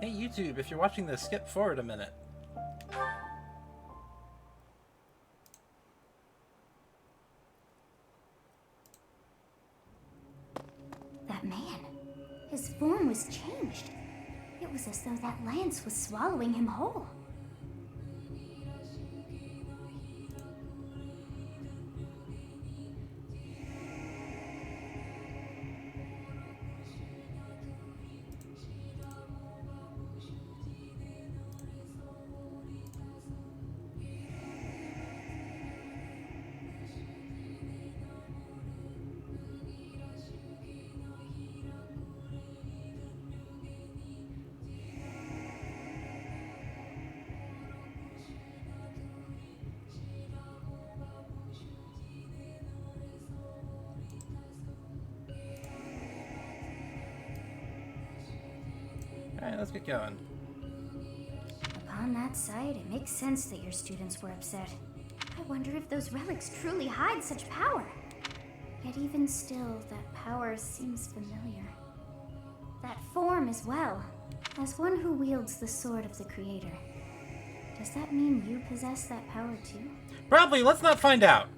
Hey YouTube, if you're watching this, skip forward a minute. That man, his form was changed. It was as though that lance was swallowing him whole. Alright, let's get going. Upon that sight, it makes sense that your students were upset. I wonder if those relics truly hide such power. Yet even still, that power seems familiar. That form as well, as one who wields the sword of the Creator. Does that mean you possess that power too? Probably, let's not find out.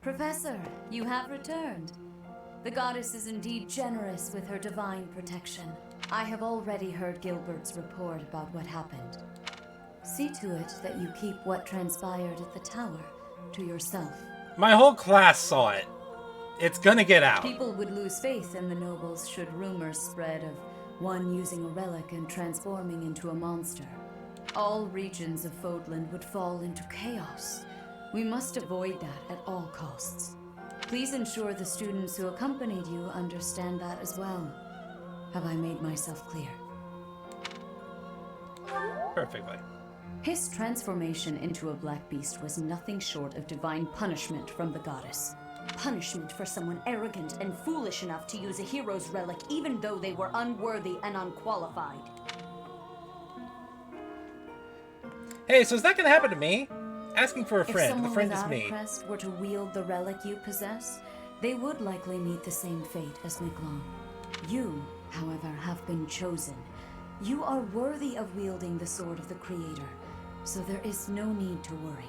Professor, you have returned. The goddess is indeed generous with her divine protection. I have already heard Gilbert's report about what happened. See to it that you keep what transpired at the tower to yourself. My whole class saw it. It's gonna get out. People would lose faith in the nobles should rumors spread of one using a relic and transforming into a monster. All regions of Fodland would fall into chaos. We must avoid that at all costs. Please ensure the students who accompanied you understand that as well. Have I made myself clear? Perfectly. His transformation into a black beast was nothing short of divine punishment from the goddess. Punishment for someone arrogant and foolish enough to use a hero's relic even though they were unworthy and unqualified. Hey, so is that gonna happen to me? Asking for a If friend. The someone friend is without me. a crest were to wield the relic you possess, they would likely meet the same fate as Miklon. You, however, have been chosen. You are worthy of wielding the sword of the Creator, so there is no need to worry.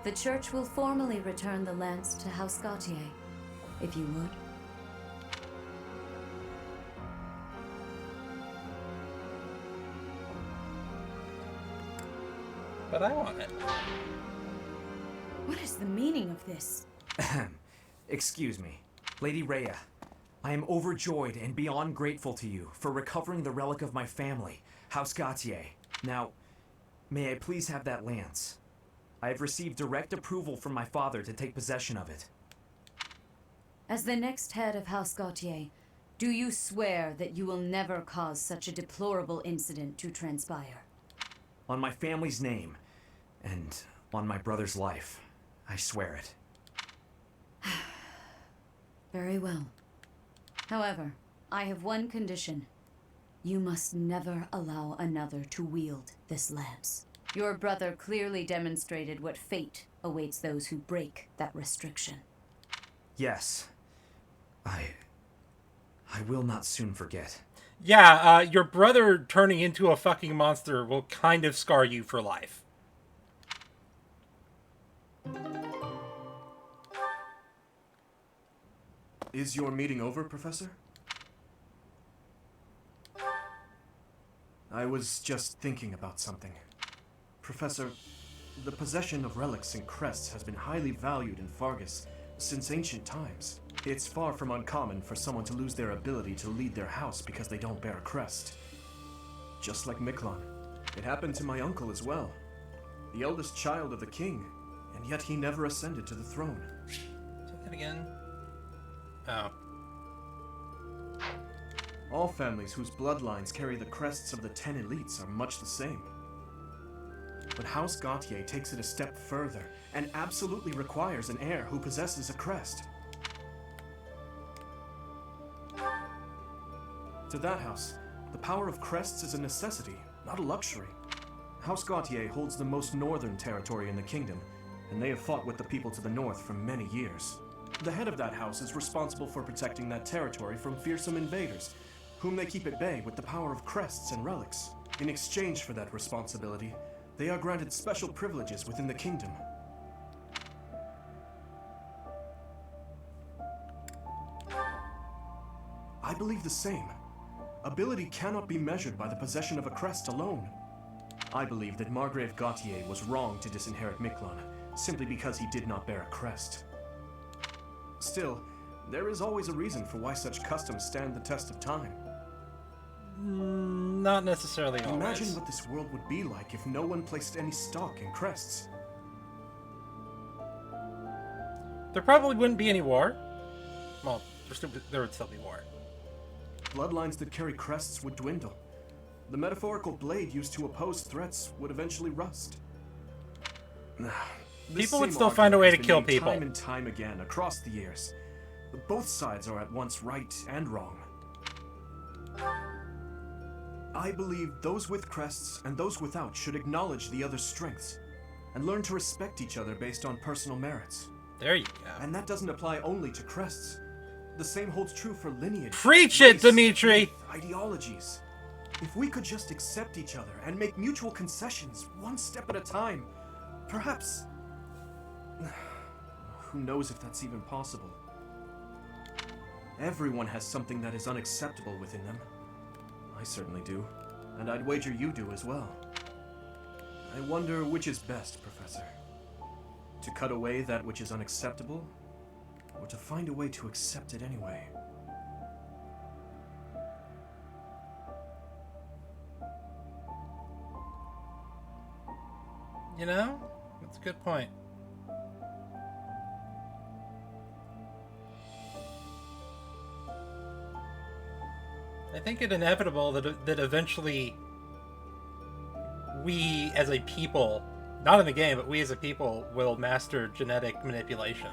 The Church will formally return the lance to House Gautier, if you would. But I want it. What is the meaning of this? Excuse me. Lady Rhea, I am overjoyed and beyond grateful to you for recovering the relic of my family, House Gautier. Now, may I please have that lance? I have received direct approval from my father to take possession of it. As the next head of House Gautier, do you swear that you will never cause such a deplorable incident to transpire? On my family's name, and on my brother's life, I swear it. Very well. However, I have one condition. You must never allow another to wield this lance. Your brother clearly demonstrated what fate awaits those who break that restriction. Yes. I will not soon forget. Yeah, your brother turning into a fucking monster will kind of scar you for life. Is your meeting over, Professor? I was just thinking about something. Professor, the possession of relics and crests has been highly valued in Faerghus since ancient times. It's far from uncommon for someone to lose their ability to lead their house because they don't bear a crest. Just like Miklon. It happened to my uncle as well. The eldest child of the king, and yet he never ascended to the throne. Say that again. Oh. All families whose bloodlines carry the crests of the 10 elites are much the same. But House Gautier takes it a step further and absolutely requires an heir who possesses a crest. To that house, the power of crests is a necessity, not a luxury. House Gautier holds the most northern territory in the kingdom, and they have fought with the people to the north for many years. The head of that house is responsible for protecting that territory from fearsome invaders, whom they keep at bay with the power of crests and relics. In exchange for that responsibility, they are granted special privileges within the kingdom. I believe the same. Ability cannot be measured by the possession of a crest alone. I believe that Margrave Gautier was wrong to disinherit Miklon, simply because he did not bear a crest. Still, there is always a reason for why such customs stand the test of time. Not necessarily always. Imagine what this world would be like if no one placed any stock in crests. There probably wouldn't be any war. Well, there would still be war. Bloodlines that carry crests would dwindle. The metaphorical blade used to oppose threats would eventually rust. People would still find a way to kill people. Time and time again across the years. Both sides are at once right and wrong. I believe those with crests and those without should acknowledge the other's strengths and learn to respect each other based on personal merits. There you go. And that doesn't apply only to crests. The same holds true for lineage. Preach it, race, Dimitri! faith, ideologies. If we could just accept each other and make mutual concessions one step at a time, perhaps... Who knows if that's even possible? Everyone has something that is unacceptable within them. I certainly do, and I'd wager you do as well. I wonder which is best, Professor. To cut away that which is unacceptable, or to find a way to accept it anyway? You know, that's a good point. I think it's inevitable that eventually we as a people, not in the game, but we as a people will master genetic manipulation.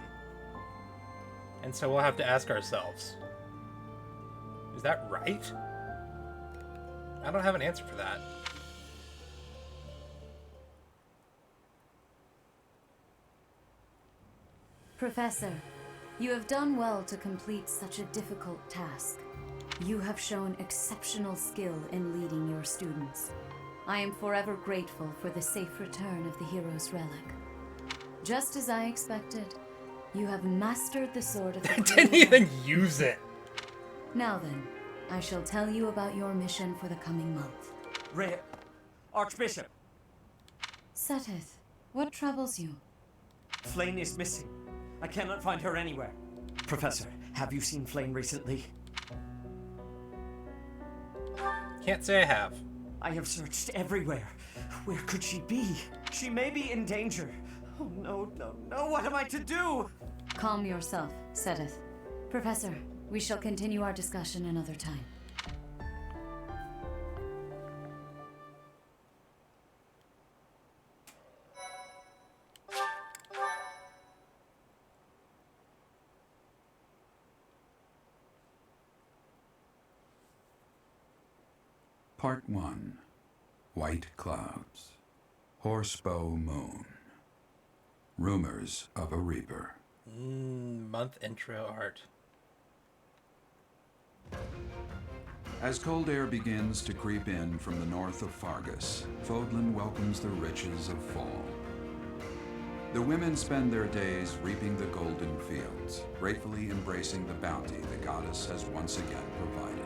And so we'll have to ask ourselves, is that right? I don't have an answer for that. Professor, you have done well to complete such a difficult task. You have shown exceptional skill in leading your students. I am forever grateful for the safe return of the hero's relic. Just as I expected, you have mastered the sword of the I didn't even use it. Now then, I shall tell you about your mission for the coming month. Rhea, Archbishop, Seteth, what troubles you? Flayn is missing. I cannot find her anywhere. Professor, have you seen Flayn recently? Can't say I have. I have searched everywhere. Where could she be? She may be in danger. Oh no, no, no, what am I to do? Calm yourself, Seteth. Professor, we shall continue our discussion another time. Part 1. White Clouds. Horsebow Moon. Rumors of a Reaper. Month intro art. As cold air begins to creep in from the north of Fargus, Fodlan welcomes the riches of fall. The women spend their days reaping the golden fields, gratefully embracing the bounty the goddess has once again provided.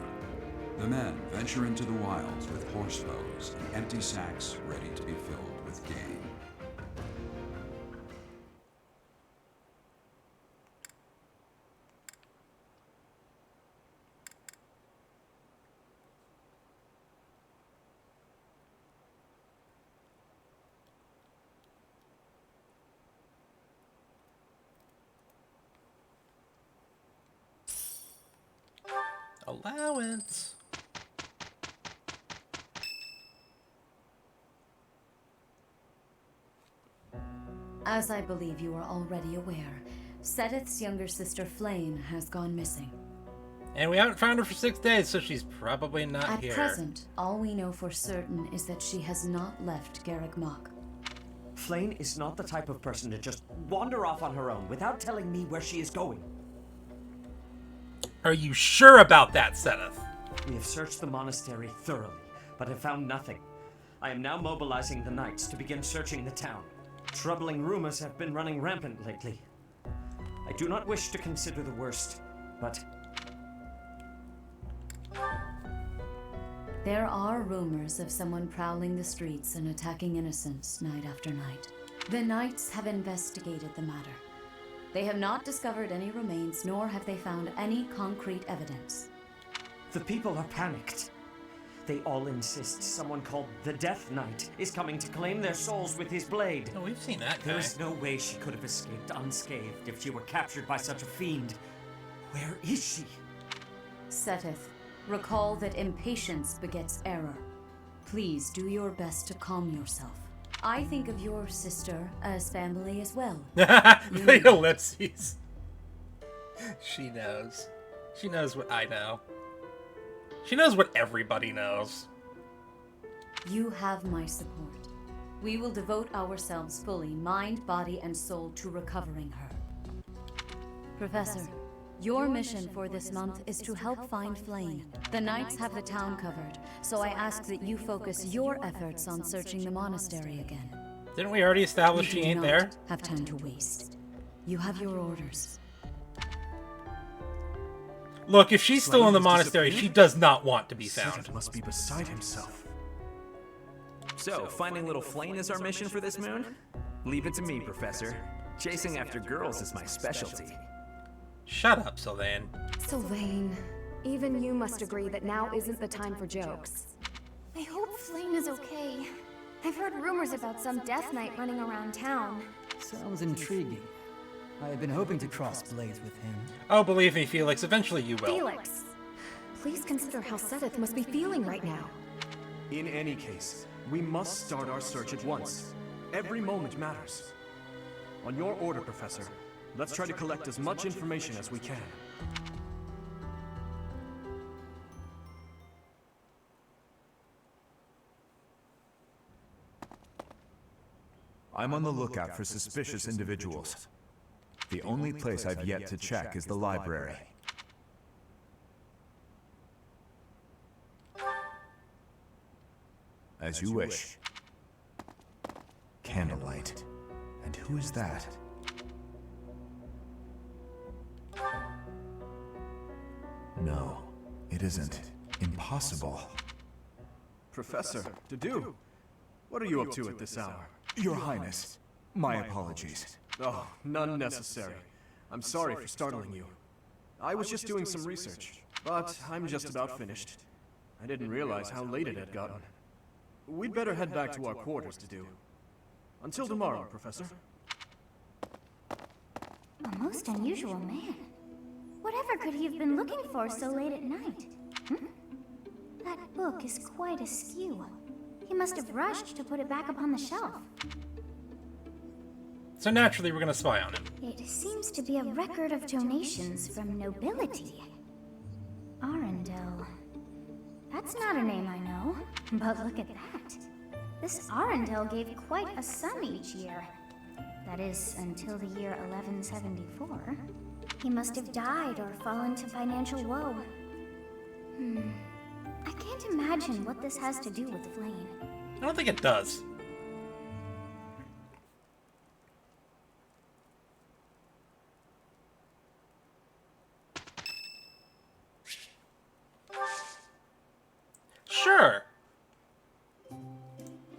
The men venture into the wilds with horsebows and empty sacks ready to be filled with game. Allowance. As I believe you are already aware, Seteth's younger sister Flayn has gone missing. And we haven't found her for 6 days, so she's probably not At here. present, all we know for certain is that she has not left Garreg Mach. Flayn is not the type of person to just wander off on her own without telling me where she is going. Are you sure about that, Seteth? We have searched the monastery thoroughly, but have found nothing. I am now mobilizing the knights to begin searching the town. Troubling rumors have been running rampant lately. I do not wish to consider the worst, but There are rumors of someone prowling the streets and attacking innocents night after night. The Knights have investigated the matter. They have not discovered any remains, nor have they found any concrete evidence. the people are panicked. They all insist someone called the Death Knight is coming to claim their souls with his blade. Oh, we've seen that guy. There is no way she could have escaped unscathed if she were captured by such a fiend. Where is she? Seteth, recall that impatience begets error. Please do your best to calm yourself. I think of your sister as family as well. The ellipses. She knows. She knows what I know. She knows what everybody knows. You have my support. We will devote ourselves fully, mind, body, and soul, to recovering her. Professor, your mission for this month is to help find Flame. The Knights have the town covered, so I ask that you focus your efforts on searching the monastery again. Didn't we already establish she We do ain't not there? have time to waste. You have your orders. Look, if she's still in the Flame has monastery, she disappeared? does not want to be found. Seth must be beside himself. So, finding little Flame is our mission for this moon? Leave it to me, Professor. Chasing after girls is my specialty. Shut up, Sylvain. Sylvain, even you must agree that now isn't the time for jokes. I hope Flame is okay. I've heard rumors about some Death Knight running around town. Sounds intriguing. I have been hoping to cross blades with him. Oh, believe me, Felix, eventually you will. Felix, please consider how Seteth must be feeling right now. In any case, we must start our search at once. Every moment matters. On your order, Professor, let's try to collect as much information as we can. I'm on the lookout for suspicious individuals. The only place I've yet to check is the library. As you wish. Candlelight. And who is that? No, it isn't. Impossible. Professor, Dedue, what are you up to at this hour? Your Highness, my apologies. Oh, none necessary. I'm sorry for startling you. I was just doing some research, but I'm just about finished. I didn't realize how late it had gotten. We'd better head back to our quarters, Dedue. Until tomorrow, Professor. A most unusual man. Whatever could he have been looking for so late at night? That book is quite askew. He must have rushed to put it back upon the shelf. So naturally, we're gonna spy on him. It seems to be a record of donations from nobility. Arundel. That's not a name I know, but look at that. This Arundel gave quite a sum each year. That is, until the year 1174. He must have died or fallen to financial woe. I can't imagine what this has to do with Flame. I don't think it does. Sure.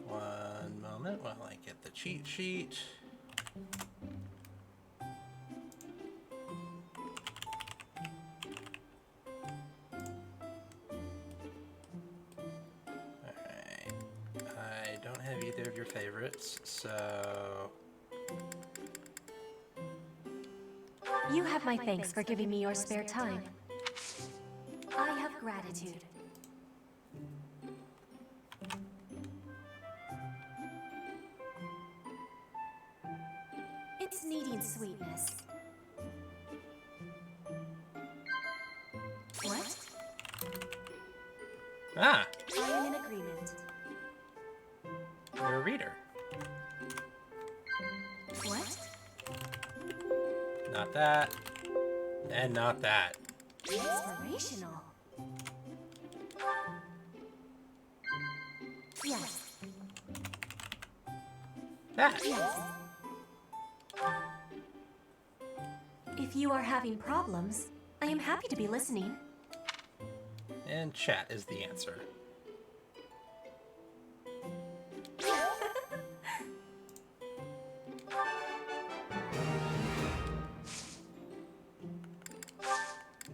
One moment while I get the cheat sheet. Alright. I don't have either of your favorites, so... You have my thanks for giving me your spare time. I have gratitude. It's needing sweetness. What? Ah, I am in agreement. you're a reader. What? Not that. And not that. Inspirational. That. If you are having problems, I am happy to be listening. And chat is the answer.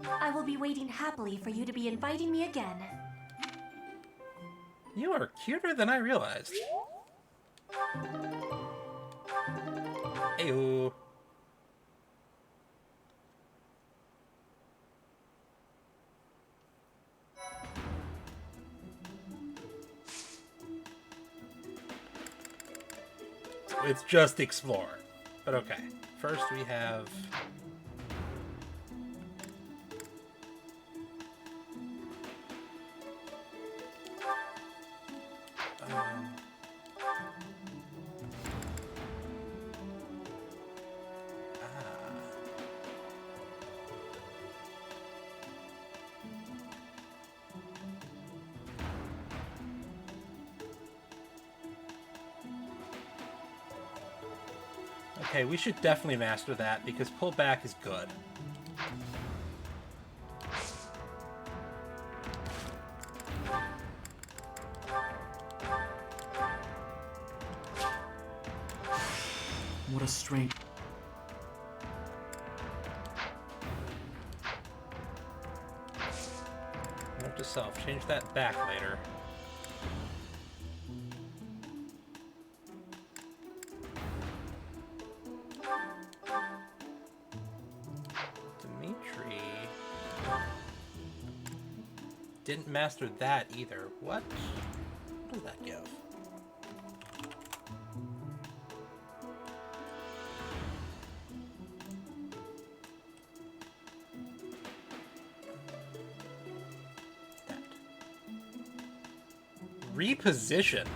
I will be waiting happily for you to be inviting me again. You are cuter than I realized. Heyo. So it's just explore. But okay. First we have... Okay, we should definitely master that, because pullback is good. What a strange... Note to self, change that back later. Dimitri didn't master that either. What? What does that give? Reposition.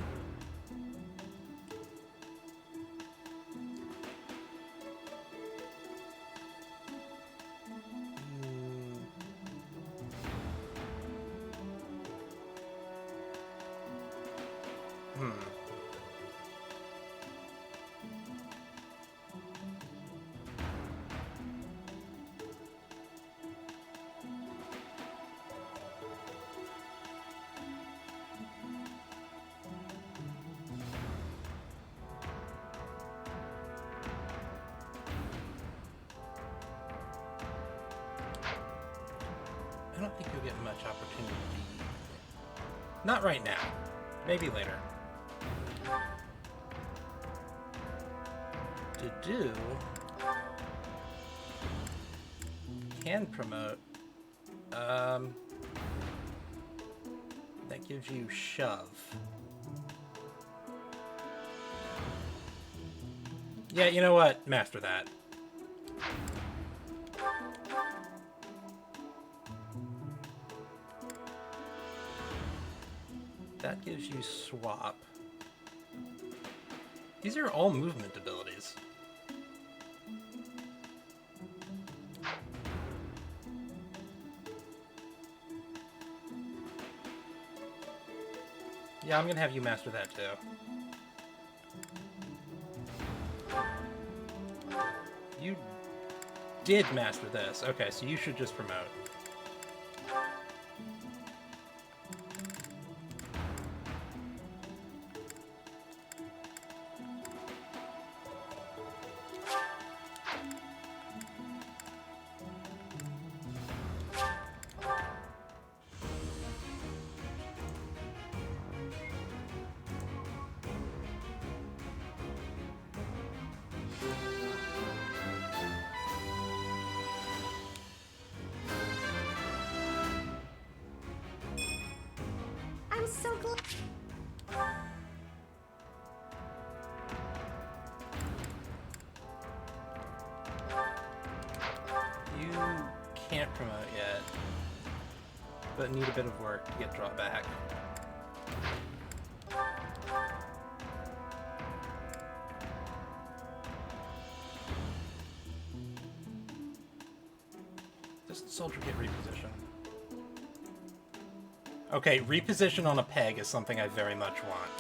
I don't think you'll get much opportunity. Not right now. Maybe later. To do... Can promote. That gives you shove. Yeah, you know what? Master that. That gives you swap. These are all movement abilities. Yeah, I'm gonna have you master that too. You did master this. Okay, so you should just promote. I'm so glad. You can't promote yet, but need a bit of work to get drawn back. Does the soldier get repositioned? Okay, reposition on a peg is something I very much want.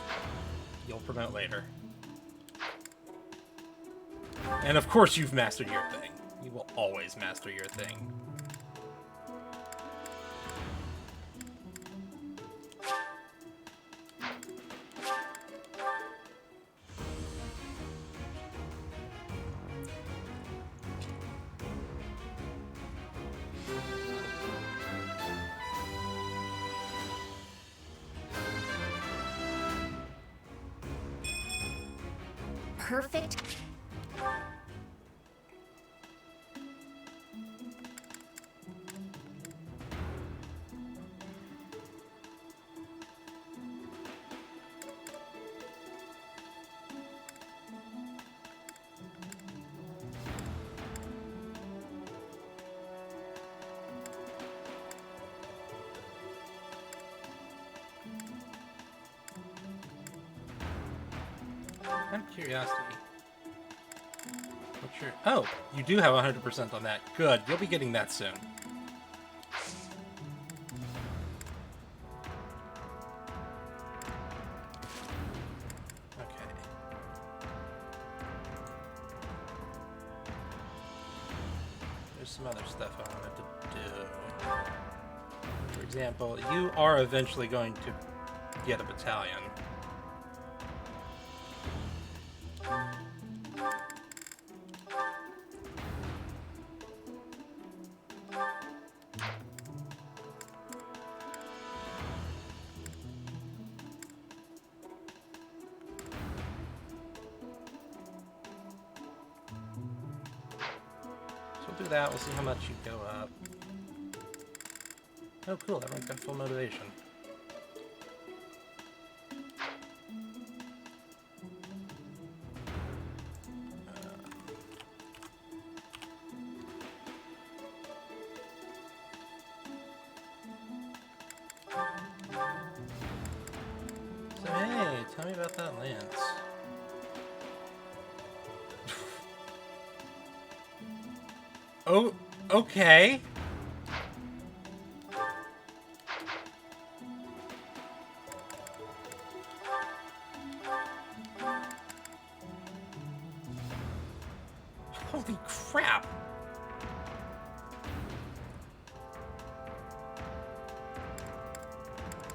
You'll promote later. And of course you've mastered your thing. You will always master your thing. Perfect. Out of curiosity. What's your... Oh, you do have 100% on that. Good. You'll be getting that soon. Okay. There's some other stuff I wanted to do. For example, you are eventually going to get a battalion. Do that, we'll see how much you go up. Oh cool, everyone's got full motivation. So hey, tell me about that lance. Oh, okay. Holy crap.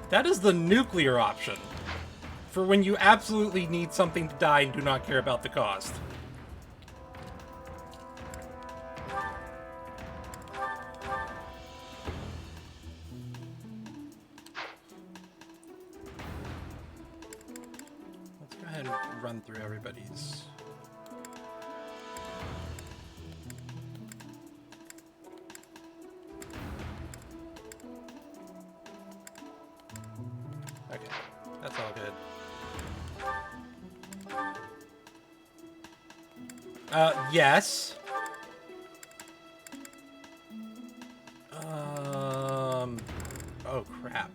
That is the nuclear option. For when you absolutely need something to die and do not care about the cost. Run through everybody's. Okay, that's all good. Yes. Oh crap.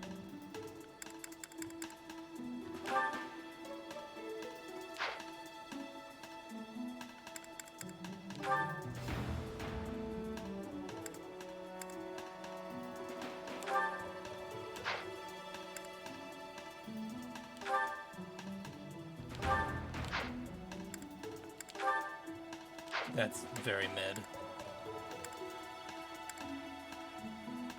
That's very mid.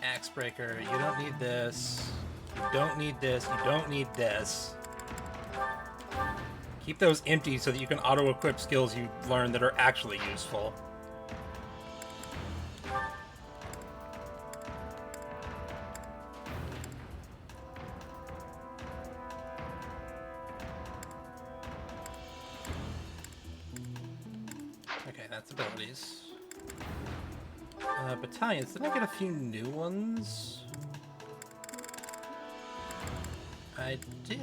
Axe Breaker, you don't need this. You don't need this. You don't need this. Keep those empty so that you can auto-equip skills you learn that are actually useful. Okay, that's abilities. Battalions. Did I get a few new ones? I did.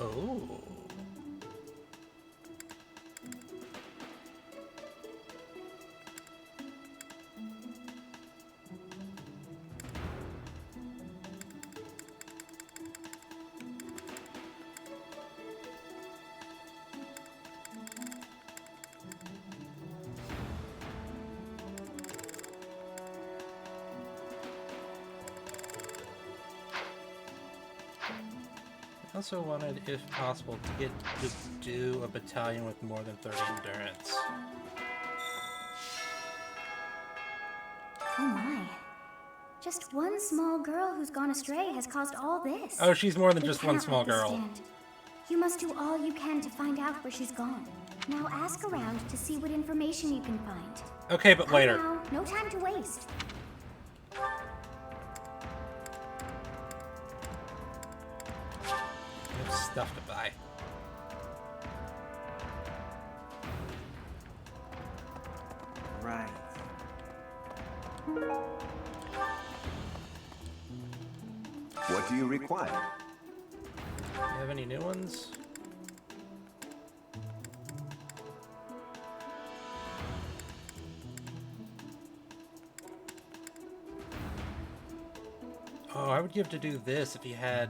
Oh. I also wanted, if possible, to get to do a battalion with more than 30 endurance. Oh my. Just one small girl who's gone astray has caused all this. Oh, she's more than We just one can't small let this girl. stand. You must do all you can to find out where she's gone. Now ask around to see what information you can find. Okay, but Come later. now, no time to waste. I have stuff to buy. Right. What do you require? You have any new ones? Oh, I would give to do this if he had...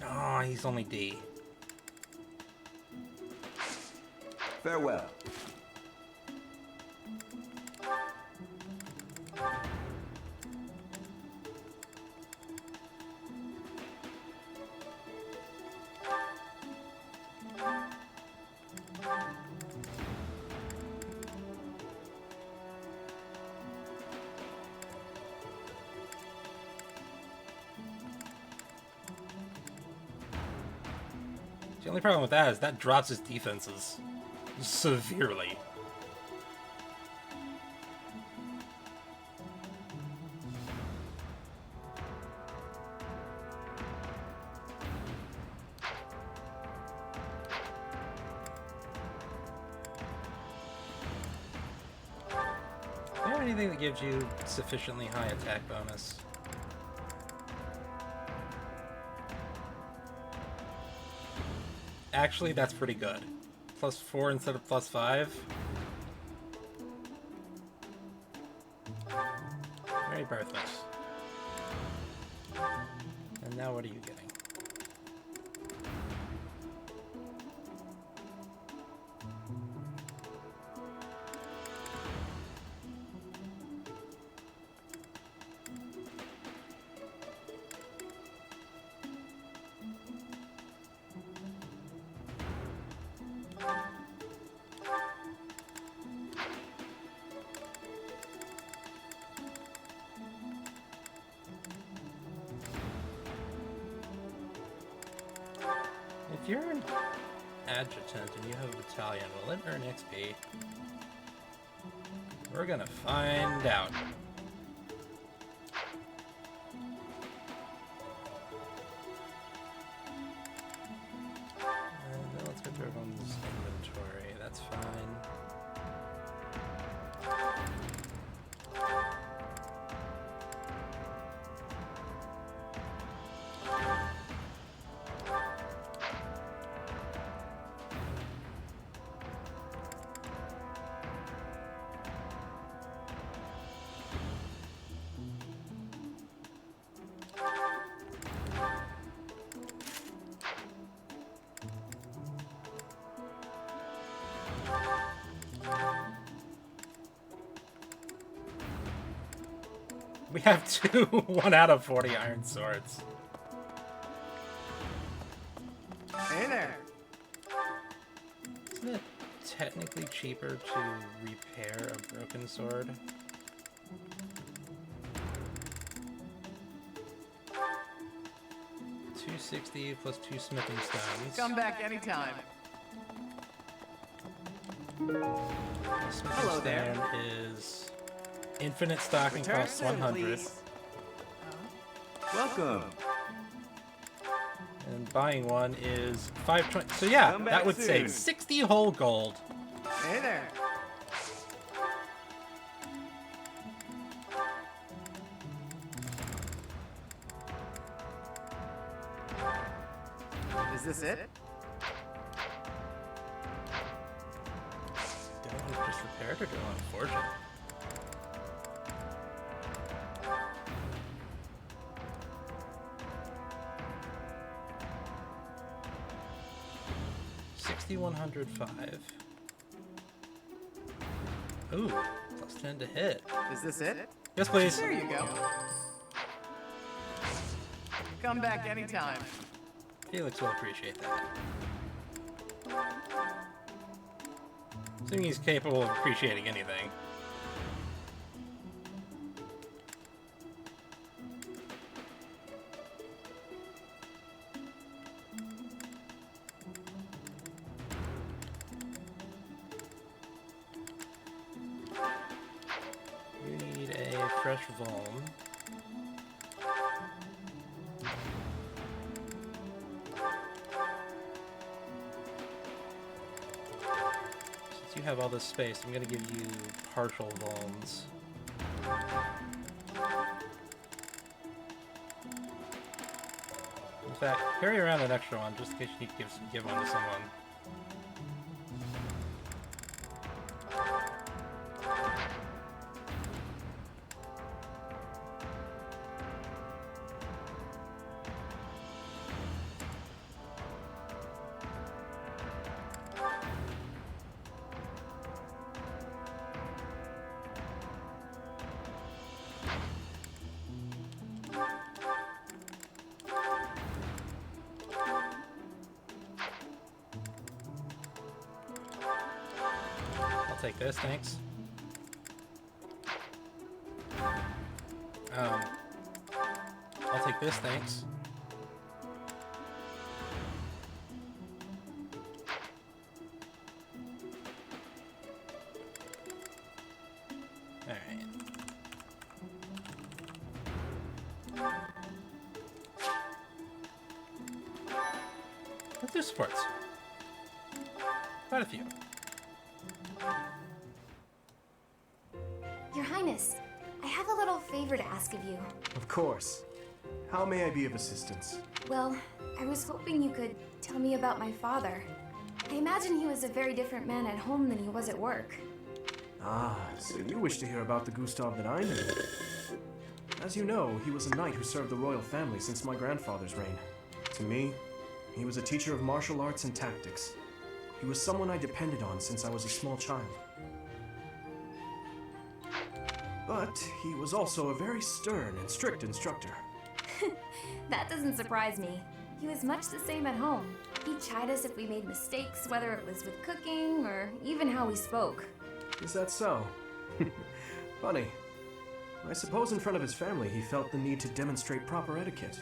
Oh, he's only D. Farewell. The only problem with that is that drops his defenses severely. Is there anything that gives you sufficiently high attack bonus? Actually, that's pretty good. +4 instead of +5. Very birthless. And now what are you getting? If you're an adjutant and you have a battalion, will it earn XP? We're gonna find out. And then let's go through everyone's inventory. That's fine. We have 1 out of 40 iron swords. Hey there. Isn't it technically cheaper to repair a broken sword? $260 plus 2 smithing stones. Come back anytime. The smithing Hello there. stone is infinite stocking Return costs soon, 100. please. Welcome. And buying one is 520. So yeah, Come that back would soon. save 60 whole gold. Hey there. Is this it? Do I want to just repair it or do I want to forge it? $6,105. Ooh, plus 10 to hit. Is this it? Yes, please. There you go. Come back anytime. Felix will appreciate that. Assuming he's capable of appreciating anything. You need a fresh Vuln. Since you have all this space, I'm gonna give you partial Vulns. In fact, carry around an extra one just in case you need to give one to someone. I'll take this, thanks. I'll take this, thanks. Alright. Let's do sports. Quite a few. Your Highness, I have a little favor to ask of you. Of course. How may I be of assistance? Well, I was hoping you could tell me about my father. I imagine he was a very different man at home than he was at work. Ah, so you wish to hear about the Gustav that I knew. As you know, he was a knight who served the royal family since my grandfather's reign. To me, he was a teacher of martial arts and tactics. He was someone I depended on since I was a small child. But he was also a very stern and strict instructor. That doesn't surprise me. He was much the same at home. He'd chide us if we made mistakes, whether it was with cooking or even how we spoke. Is that so? Funny. I suppose in front of his family he felt the need to demonstrate proper etiquette.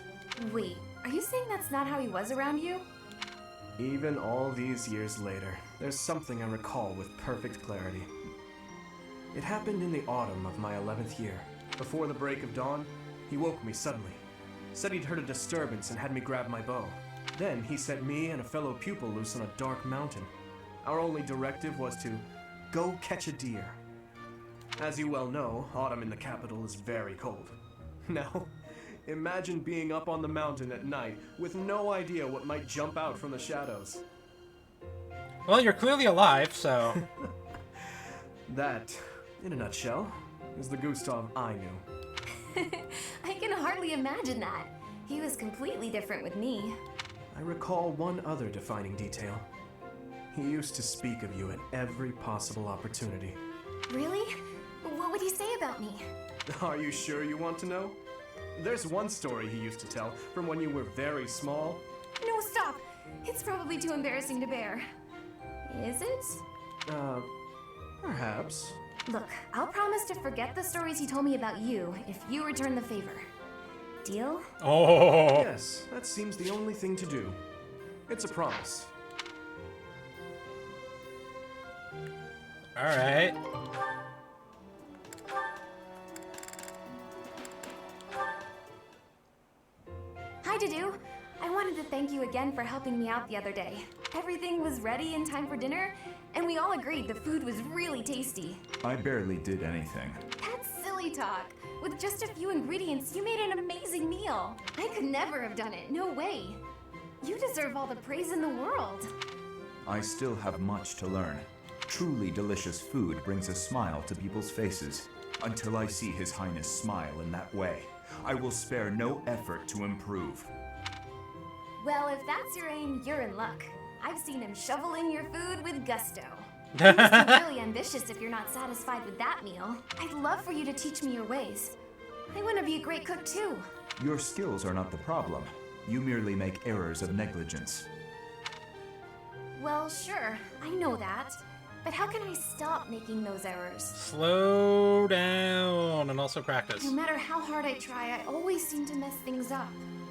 Wait, are you saying that's not how he was around you? Even all these years later, there's something I recall with perfect clarity. It happened in the autumn of my 11th year. Before the break of dawn, he woke me suddenly. Said he'd heard a disturbance and had me grab my bow. Then he sent me and a fellow pupil loose on a dark mountain. Our only directive was to go catch a deer. As you well know, autumn in the capital is very cold. Now, imagine being up on the mountain at night with no idea what might jump out from the shadows. Well, you're clearly alive, so... That, in a nutshell, is the Gustav I knew. I can hardly imagine that. He was completely different with me. I recall one other defining detail. He used to speak of you at every possible opportunity. Really? What would he say about me? Are you sure you want to know? There's one story he used to tell from when you were very small. No, stop! It's probably too embarrassing to bear. Is it? Perhaps. Look, I'll promise to forget the stories he told me about you if you return the favor. Deal? Oh! Yes, that seems the only thing to do. It's a promise. Alright. Hi, Dedue. I wanted to thank you again for helping me out the other day. Everything was ready in time for dinner, and we all agreed the food was really tasty. I barely did anything. That's silly talk. With just a few ingredients, you made an amazing meal. I could never have done it, no way. You deserve all the praise in the world. I still have much to learn. Truly delicious food brings a smile to people's faces. Until I see His Highness smile in that way, I will spare no effort to improve. Well, if that's your aim, you're in luck. I've seen him shovel in your food with gusto. You must be really ambitious if you're not satisfied with that meal. I'd love for you to teach me your ways. I want to be a great cook too. Your skills are not the problem. You merely make errors of negligence. Well, sure, I know that. But how can I stop making those errors? Slow down and also practice. No matter how hard I try, I always seem to mess things up.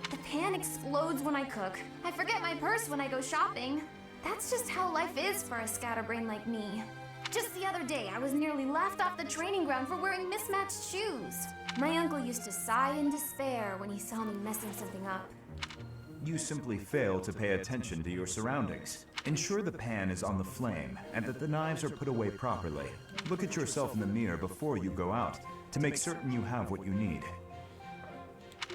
The pan explodes when I cook. I forget my purse when I go shopping. That's just how life is for a scatterbrain like me. Just the other day, I was nearly laughed off the training ground for wearing mismatched shoes. My uncle used to sigh in despair when he saw me messing something up. You simply fail to pay attention to your surroundings. Ensure the pan is on the flame and that the knives are put away properly. Look at yourself in the mirror before you go out to make certain you have what you need.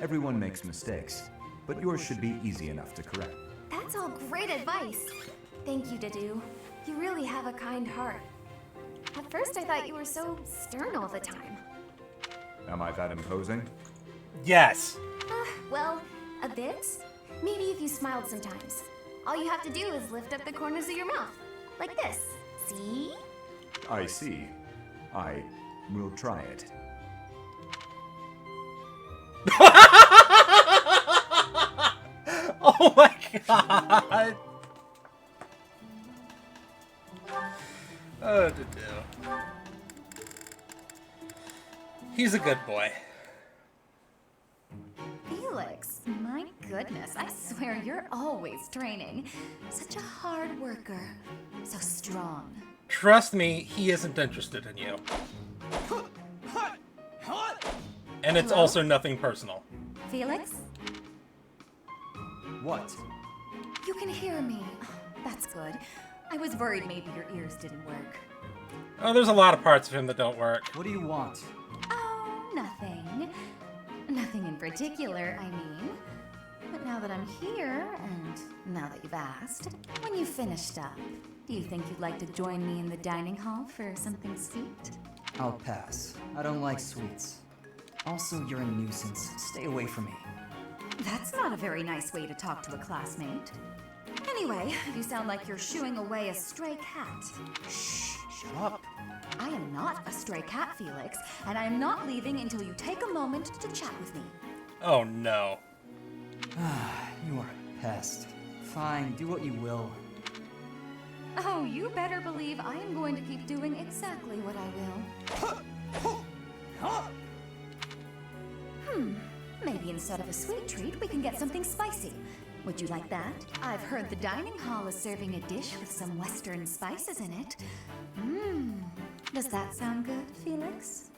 Everyone makes mistakes, but yours should be easy enough to correct. That's all great advice. Thank you, Dedue. You really have a kind heart. At first, I thought you were so stern all the time. Am I that imposing? Yes. Well, a bit. Maybe if you smiled sometimes. All you have to do is lift up the corners of your mouth. Like this. See? I see. I will try it. Oh my god! Oh, Dedue. He's a good boy. Felix, my goodness, I swear you're always training. Such a hard worker. So strong. Trust me, he isn't interested in you. And it's also nothing personal. Felix? What? You can hear me. That's good. I was worried maybe your ears didn't work. Oh, there's a lot of parts of him that don't work. What do you want? Oh, nothing. Nothing in particular, I mean. But now that I'm here, and now that you've asked, when you've finished up, do you think you'd like to join me in the dining hall for something sweet? I'll pass. I don't like sweets. Also, you're a nuisance. Stay away from me. That's not a very nice way to talk to a classmate. Anyway, you sound like you're shooing away a stray cat. Shh, shut up. I am not a stray cat, Felix, and I am not leaving until you take a moment to chat with me. Oh no. You are a pest. Fine, do what you will. Oh, you better believe I am going to keep doing exactly what I will. Maybe instead of a sweet treat, we can get something spicy. Would you like that? I've heard the dining hall is serving a dish with some Western spices in it. Does that sound good, Felix?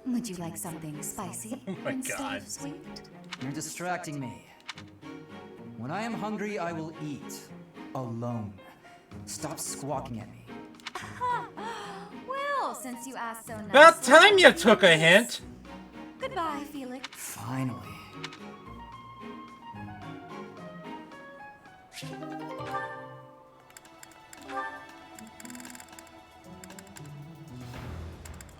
Would you like something spicy instead of sweet? You're distracting me. When I am hungry, I will eat. Alone. Stop squawking at me. Well, since you asked so nicely... About time you took a hint! Goodbye, Felix. Finally.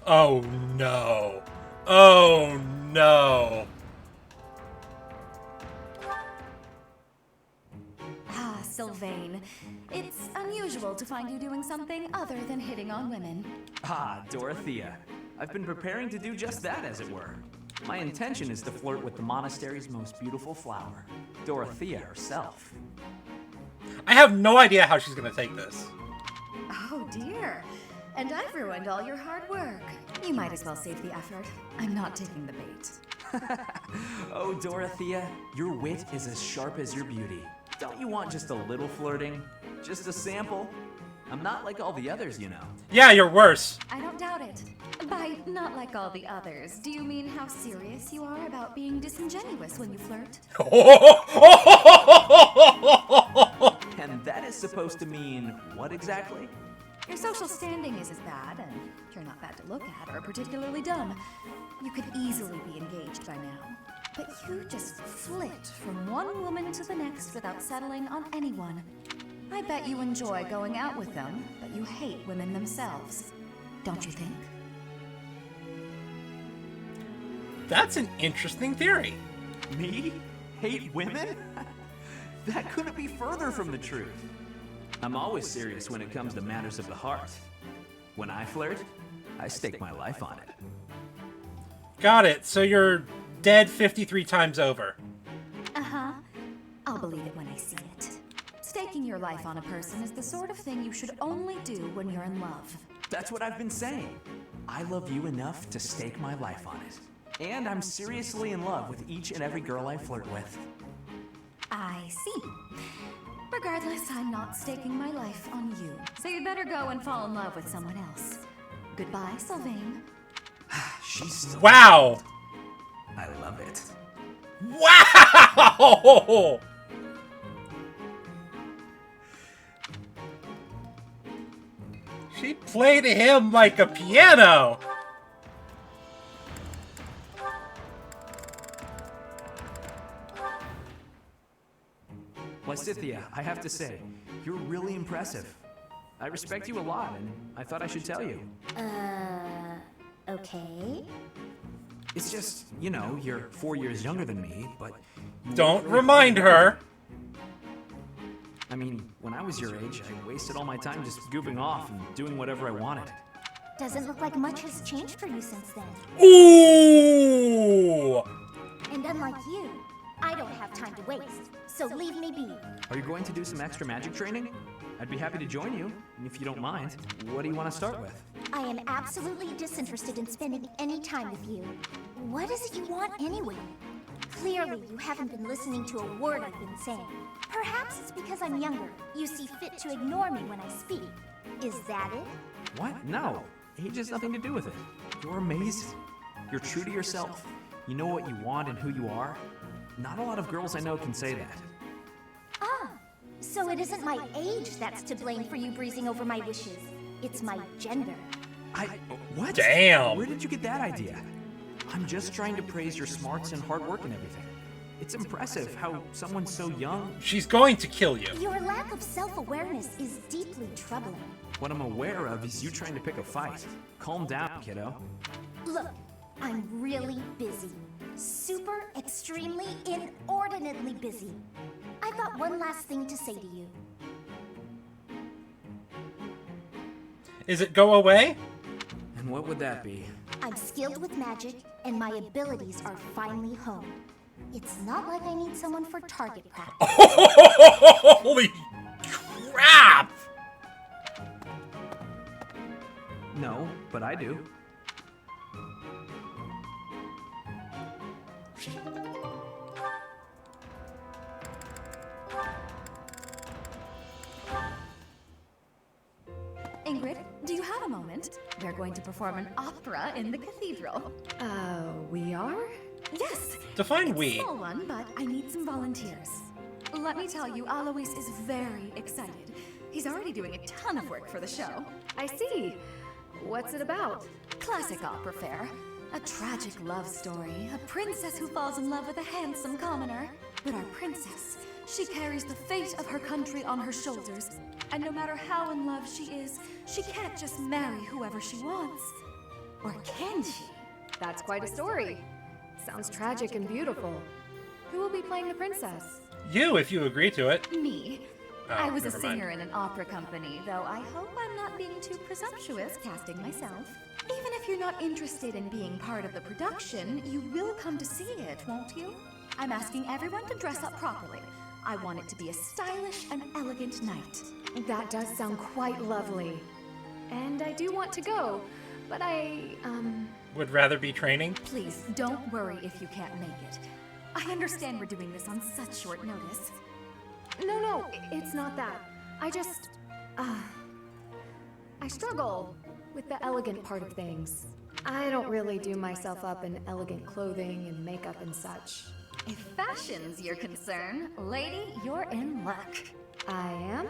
Oh no. Oh no. Ah, Sylvain. It's unusual to find you doing something other than hitting on women. Ah, Dorothea. I've been preparing to do just that, as it were. My intention is to flirt with the monastery's most beautiful flower, Dorothea herself. I have no idea how she's gonna take this. Oh dear. And I've ruined all your hard work. You might as well save the effort. I'm not taking the bait. Oh, Dorothea, your wit is as sharp as your beauty. Don't you want just a little flirting? Just a sample? I'm not like all the others, you know. Yeah, you're worse. I don't doubt it. By not like all the others, do you mean how serious you are about being disingenuous when you flirt? And that is supposed to mean what exactly? Your social standing is as bad, and you're not bad to look at or particularly dumb. You could easily be engaged by now. But you just flit from one woman to the next without settling on anyone. I bet you enjoy going out with them, but you hate women themselves. Don't you think? That's an interesting theory. Me? Hate women? That couldn't be further from the truth. I'm always serious when it comes to matters of the heart. When I flirt, I stake my life on it. Got it. So you're dead 53 times over. Uh-huh. I'll believe it when I see it. Staking your life on a person is the sort of thing you should only do when you're in love. That's what I've been saying. I love you enough to stake my life on it. And I'm seriously in love with each and every girl I flirt with. I see. Regardless, I'm not staking my life on you. So you'd better go and fall in love with someone else. Goodbye, Sylvain. She's still... Wow! I love it. Wow! She played him like a piano! Lysithea, I have to say, you're really impressive. I respect you a lot, and I thought I should tell you. Okay. It's just, you know, you're 4 years younger than me, but... Don't remind her! I mean, when I was your age, I wasted all my time just goofing off and doing whatever I wanted. Doesn't look like much has changed for you since then. Ooh! And unlike you, I don't have time to waste, so leave me be. Are you going to do some extra magic training? I'd be happy to join you, if you don't mind. What do you want to start with? I am absolutely disinterested in spending any time with you. What is it you want anyway? Clearly, you haven't been listening to a word I've been saying. Perhaps it's because I'm younger. You see fit to ignore me when I speak. Is that it? What? No. Age has nothing to do with it. You're amazing. You're true to yourself. You know what you want and who you are. Not a lot of girls I know can say that. Ah, so it isn't my age that's to blame for you breezing over my wishes. It's my gender. What? Damn. Where did you get that idea? I'm just trying to praise your smarts and hard work and everything. It's impressive how someone so young... She's going to kill you. Your lack of self-awareness is deeply troubling. What I'm aware of is you trying to pick a fight. Calm down, kiddo. Look, I'm really busy. Super, extremely, inordinately busy. I've got one last thing to say to you. Is it go away? And what would that be? I'm skilled with magic, and my abilities are finely honed. It's not like I need someone for target practice. Holy crap! No, but I do. Ingrid, do you have a moment? We're going to perform an opera in the cathedral. We are? Yes! Define it's we. a small one, but I need some volunteers. Let me tell you, Alois is very excited. He's already doing a ton of work for the show. I see. What's it about? Classic opera fare. A tragic love story. A princess who falls in love with a handsome commoner. But our princess, she carries the fate of her country on her shoulders. And no matter how in love she is, she can't just marry whoever she wants. Or can she? That's quite a story. Sounds tragic and beautiful. Who will be playing the princess? You, if you agree to it. Me. Oh, I was a never mind. singer in an opera company, though I hope I'm not being too presumptuous casting myself. Even if you're not interested in being part of the production, you will come to see it, won't you? I'm asking everyone to dress up properly. I want it to be a stylish and elegant night. That does sound quite lovely. And I do want to go, but Would rather be training? Please, don't worry if you can't make it. I understand we're doing this on such short notice. No, it's not that. I just, I struggle with the elegant part of things. I don't really do myself up in elegant clothing and makeup and such. If fashion's your concern, lady, you're in luck. I am?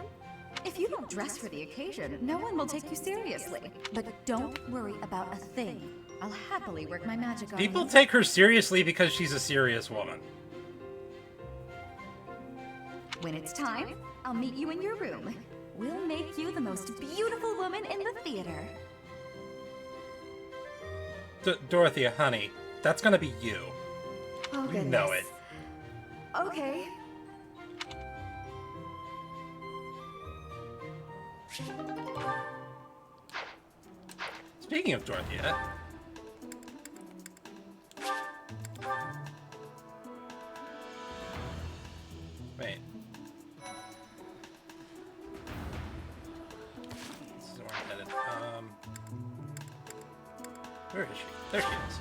If you don't dress for the occasion, no one will take you seriously. But don't worry about a thing. I'll happily work my magic on People you. take her seriously because she's a serious woman. When it's time, I'll meet you in your room. We'll make you the most beautiful woman in the theater. Dorothea, honey, that's gonna be you. Oh, You know it. Okay. Speaking of Dorothea, it. Where is she? There she is.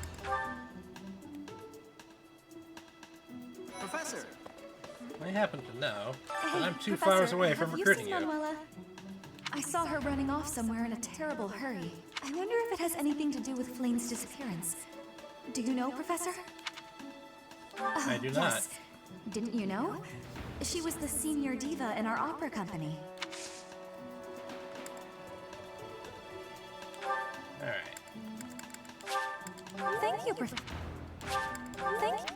Professor! I happen to know that Hey, I'm 2 Professor, flowers away from have recruiting you. you. Seen Manuela? I saw her running off somewhere in a terrible hurry. I wonder if it has anything to do with Flame's disappearance. Do you know, Professor? I do not. Yes. Didn't you know? She was the senior diva in our opera company. Alright. Thank you, Professor. Thank you.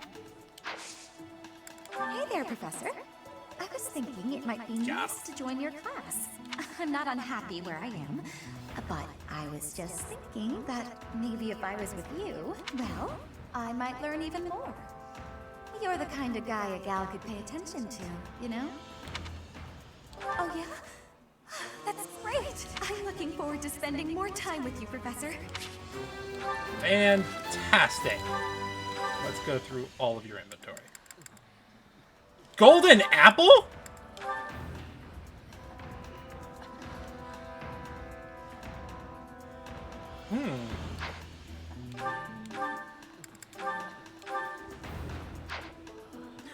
Hey there, Professor. I was thinking it might be nice to join your class. I'm not unhappy where I am, but I was just thinking that maybe if I was with you, well, I might learn even more. You're the kind of guy a gal could pay attention to, you know? Oh, yeah? That's great! I'm looking forward to spending more time with you, Professor. Fantastic. Let's go through all of your inventory. Golden apple?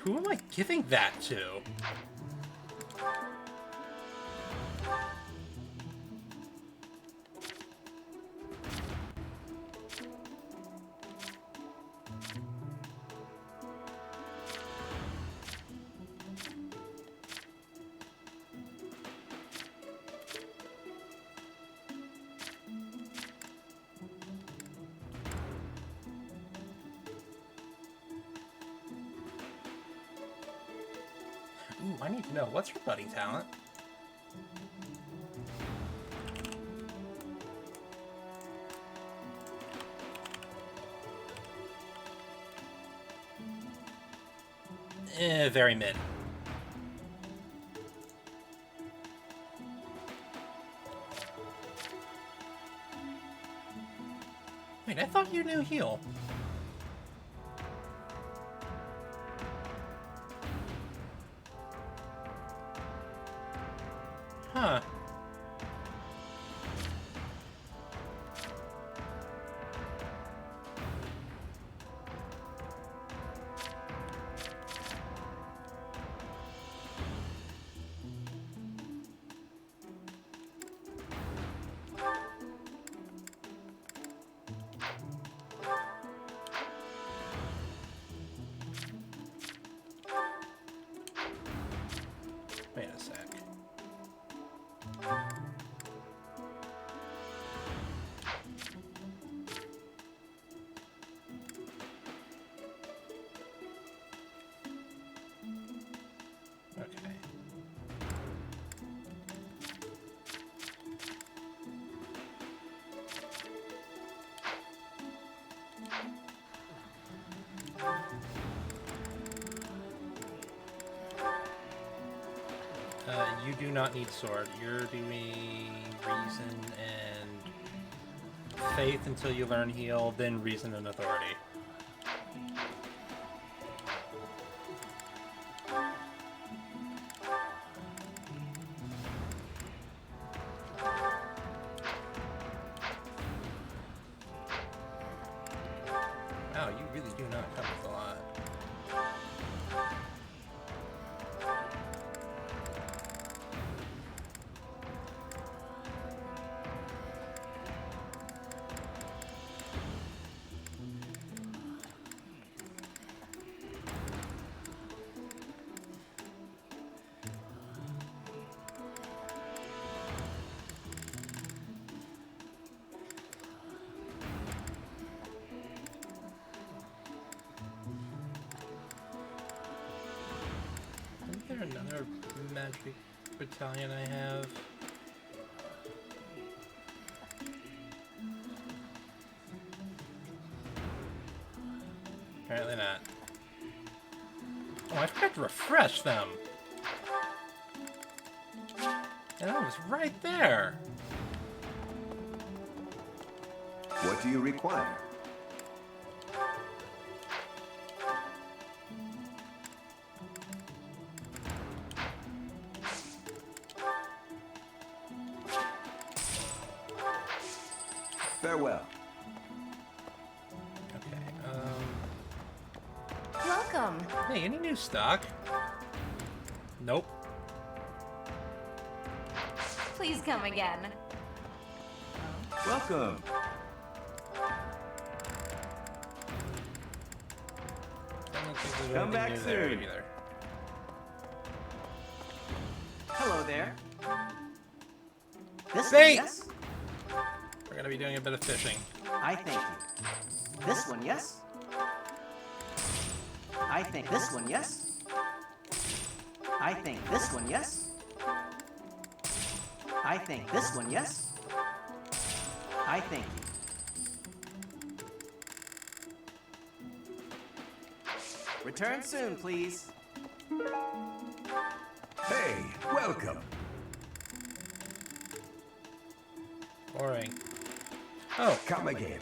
Who am I giving that to? Ooh, I need to know, what's your budding talent? Very mid. Wait, I thought you knew heal. Huh. Wait a sec. Okay. You do not need sword. You're doing reason and faith until you learn heal, then reason and authority. Wow, you really do not come with a lot. Isn't there another magic battalion I have? Apparently not. Oh, I forgot to refresh them. And that was right there. What do you require? Farewell. Okay. Welcome. Hey, any new stock? Nope. Please come again. Welcome. I don't think there's Come anything back new there soon. either. Hello there. This Snake! one, yes? We're gonna be doing a bit of fishing. I thank you. This one, yes? I think this one, yes? I think this one, yes? I think this one, yes? I thank you. Return soon, please. Hey, welcome. Boring. Oh, Come again.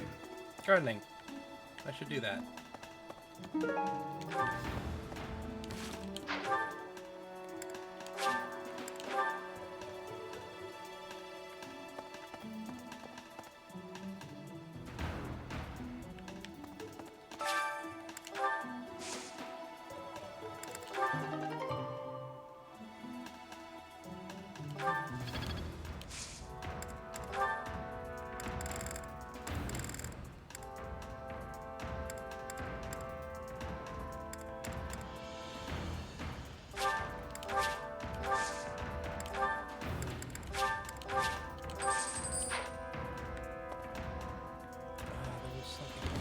gardening. I should do that.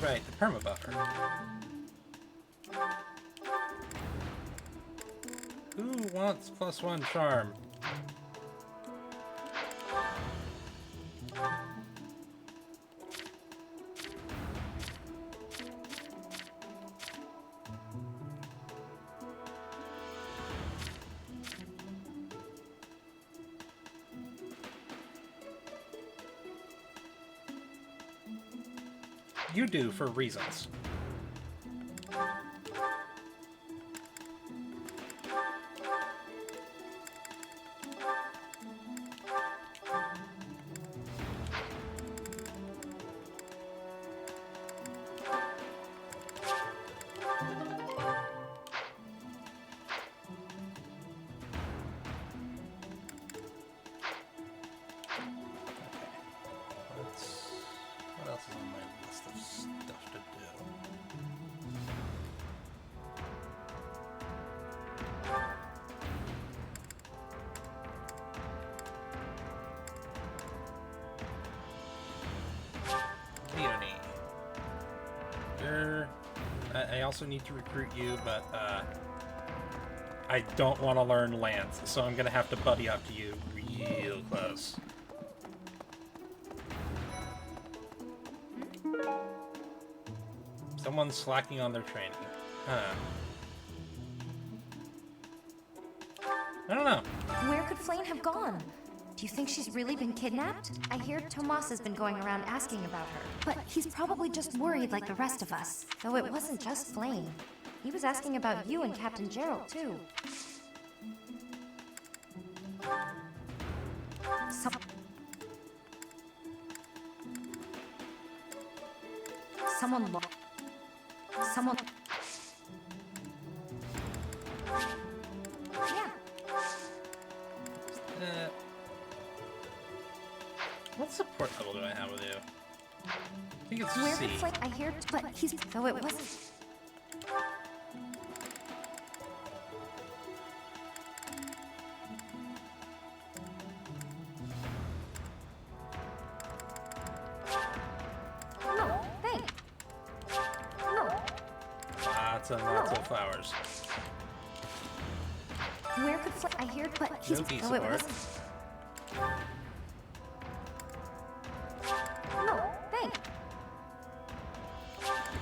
Right, the permabuffer. Who wants +1 charm? You do for reasons. What else is on my list of stuff to do? Leonie. I also need to recruit you, but I don't want to learn Lance, so I'm gonna have to buddy up to you real close. Someone's slacking on their training. Huh. I don't know. Where could Flame have gone? Do you think she's really been kidnapped? I hear Tomas has been going around asking about her. But he's probably just worried like the rest of us. Though it wasn't just Flame. He was asking about you and Captain Gerald, too. Someone Yeah. What support level do I have with you? I think it's Where C. could Flame? I hear, but he's. Though it wasn't. No, thanks. No. Lots and lots of flowers. Where could Flame? I hear, but he's. No key Though it support. wasn't. No, thanks.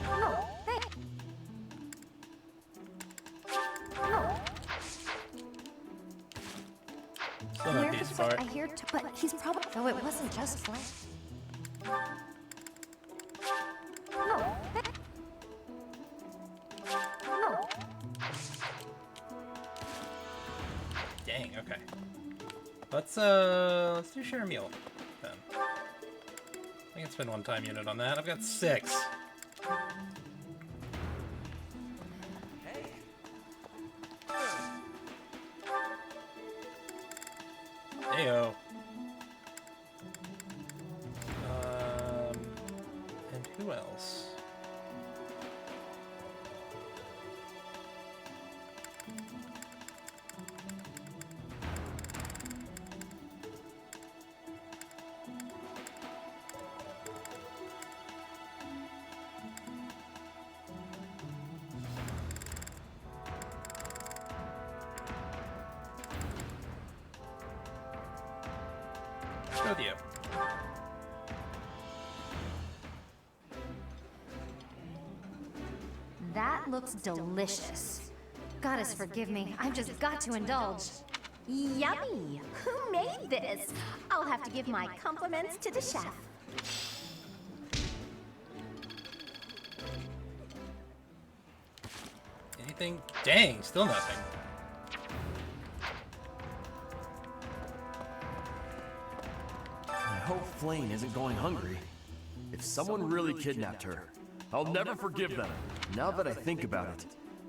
No, thanks. No. Still no Where key could support. I hear, but he's probably. Though it wasn't just Flame. No, thanks. No. Dang, okay. Let's do share a meal then. I can spend 1 time unit on that. I've got 6. Heyo. And who else? With you. That looks delicious. Goddess forgive me, I've just got to indulge. Yummy! Who made this? I'll have to give my compliments to the chef. Anything? Dang, still nothing. I hope Flayn isn't going hungry. If someone really kidnapped her, I'll never forgive them. Now that I think about it,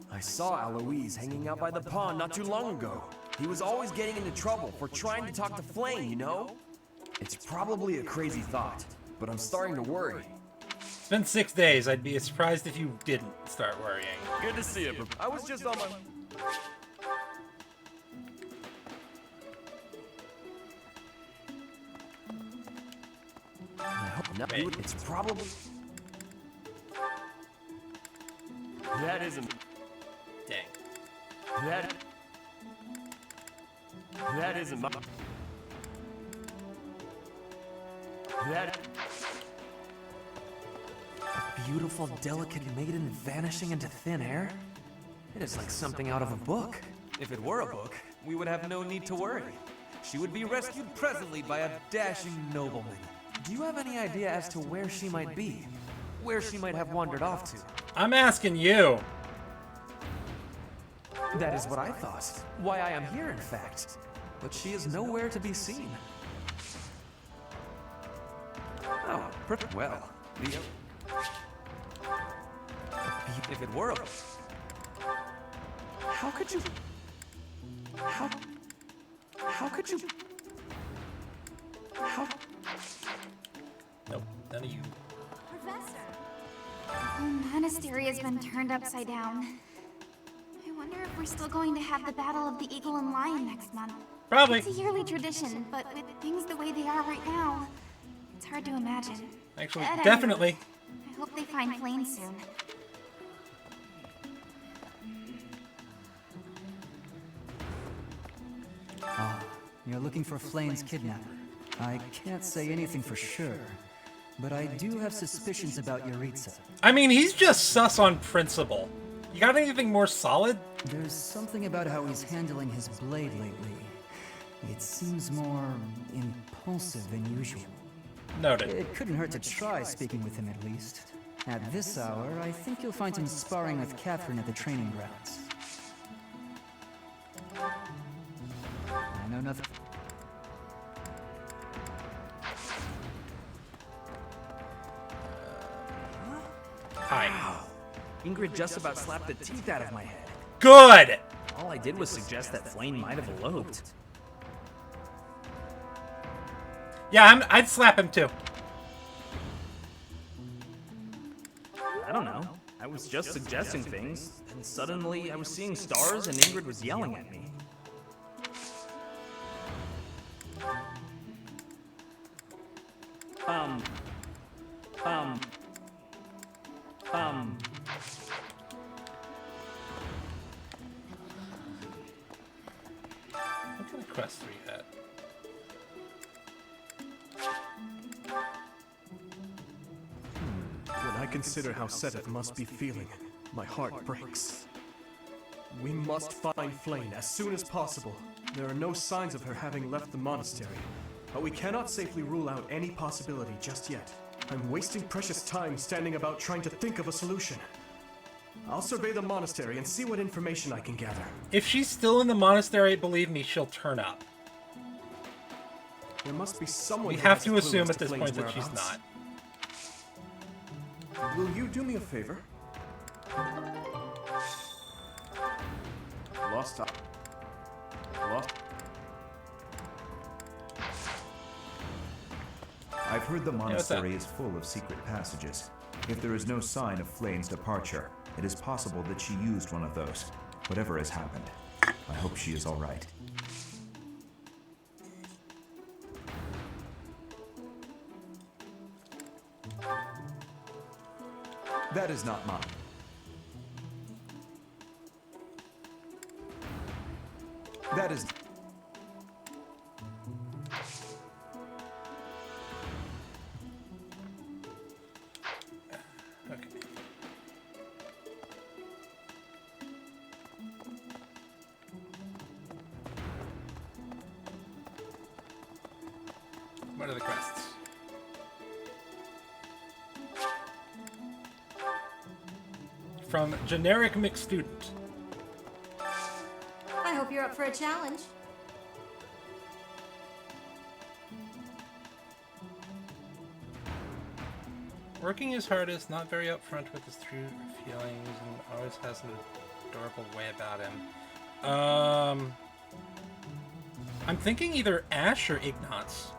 I saw Aloise hanging out by the pond not too long ago. He was always getting into trouble for trying to talk to Flayn, you know? It's probably a crazy thought, but I'm starting to worry. It's been 6 days. I'd be surprised if you didn't start worrying. Good to see you, but I was just on my... I hope not. It's probably... That isn't... Dang. That isn't my... A beautiful, delicate maiden vanishing into thin air? It is like something out of a book. If it were a book, we would have no need to worry. She would be rescued presently by a dashing nobleman. Do you have any idea as to where she might be? Where she might have wandered off to? I'm asking you. That is what I thought. Why I am here, in fact. But she is nowhere to be seen. Oh, pretty well. If it were a... How could you... How could you... How... Nope, none of you. Professor! The monastery has been turned upside down. I wonder if we're still going to have the Battle of the Eagle and Lion next month. Probably. It's a yearly tradition, but with things the way they are right now, it's hard to imagine. Actually, At definitely. any rate, I hope they find Flayn soon. Ah, you're looking for Flayn's kidnapper. I can't say anything for sure, but I do have suspicions about Yaritza. I mean, he's just sus on principle. You got anything more solid? There's something about how he's handling his blade lately. It seems more impulsive than usual. Noted. It couldn't hurt to try speaking with him at least. At this hour, I think you'll find him sparring with Catherine at the training grounds. I know nothing. Hi. Wow. Ingrid just about slapped the teeth out of my head. Good! All I did was suggest that Flayn might have eloped. Yeah, I'd slap him too. I don't know. I was just suggesting things, and suddenly I was seeing stars and Ingrid was yelling at me. What kind of quest are you at? When I consider how Seteth must be feeling, my heart breaks. We must find Flayn as soon as possible. There are no signs of her having left the monastery, but we cannot safely rule out any possibility just yet. I'm wasting precious time standing about trying to think of a solution. I'll survey the monastery and see what information I can gather. If she's still in the monastery, believe me, she'll turn up. There must be someone. We who have has to a clue assume as at to this Flayn's point that she's whereabouts. not. Will you do me a favor? Lost. I've heard the monastery is full of secret passages. If there is no sign of Flayn's departure, it is possible that she used one of those. Whatever has happened, I hope she is all right. That is not mine. That is... Okay. What are the quests? From Generic Mixed Student. I hope you're up for a challenge. Working his hardest, not very upfront with his true feelings, and always has an adorable way about him. I'm thinking either Ash or Ignatz.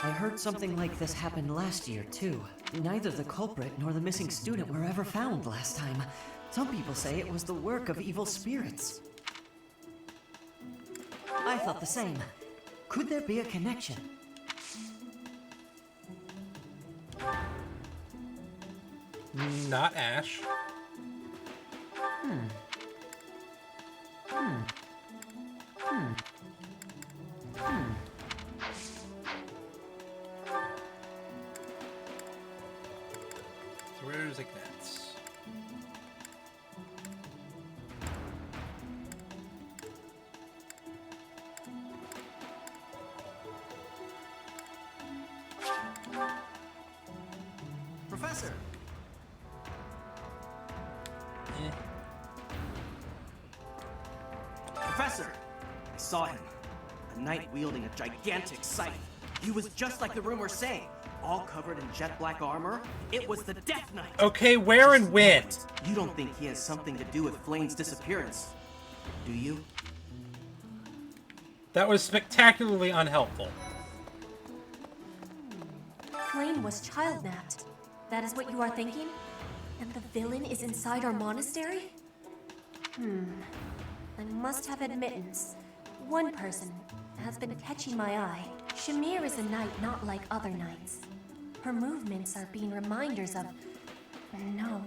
I heard something like this happened last year, too. Neither the culprit nor the missing student were ever found last time. Some people say it was the work of evil spirits. I thought the same. Could there be a connection? Not Ash. So where's Ignatz? Professor! Professor! I saw him. A knight wielding a gigantic scythe. He was just like the rumors say. All covered in jet black armor. It was the Death Knight. Okay, where and when? You don't think he has something to do with Flayn's disappearance, do you? That was spectacularly unhelpful. Flayn was child-napped. That is what you are thinking? And the villain is inside our monastery? I must have admittance. One person has been catching my eye. Shamir is a knight not like other knights. Her movements are being reminders of... No.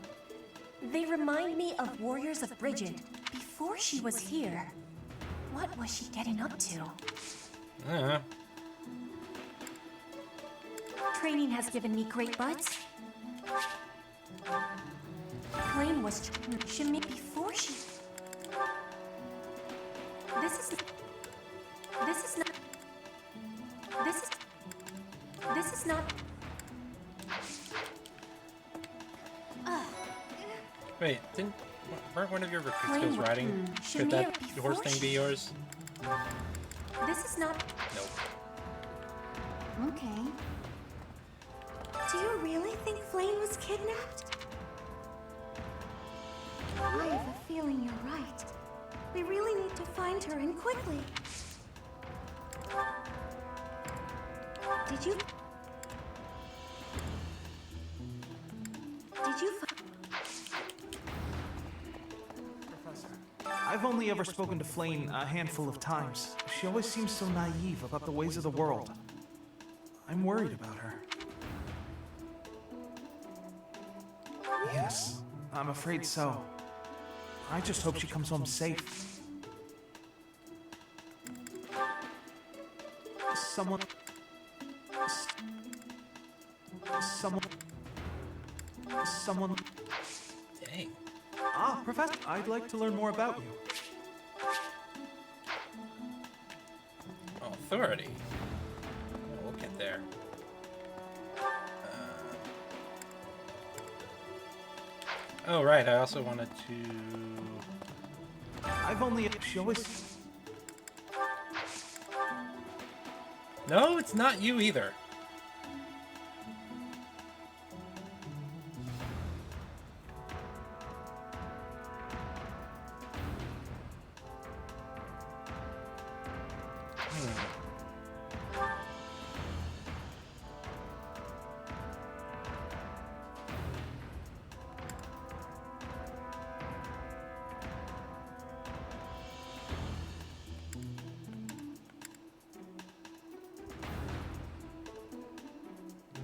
They remind me of Warriors of Brigid, before she was here. What was she getting up to? Training has given me great buds. Flayn was Shamir before she... This is not... Wait, weren't one of your recruit skills riding? Could that horse thing be yours? This is not... Nope. Okay. Do you really think Flayn was kidnapped? I have a feeling you're right. We really need to find her, and quickly. Did you I've only ever spoken to Flayn a handful of times. She always seems so naive about the ways of the world. I'm worried about her. Yes, I'm afraid so. I just hope she comes home safe. Someone... Dang. Ah, Professor, I'd like to learn more about you. Authority. Oh, we'll get there. Oh, right, I also wanted to... I've only... She always... No, it's not you either.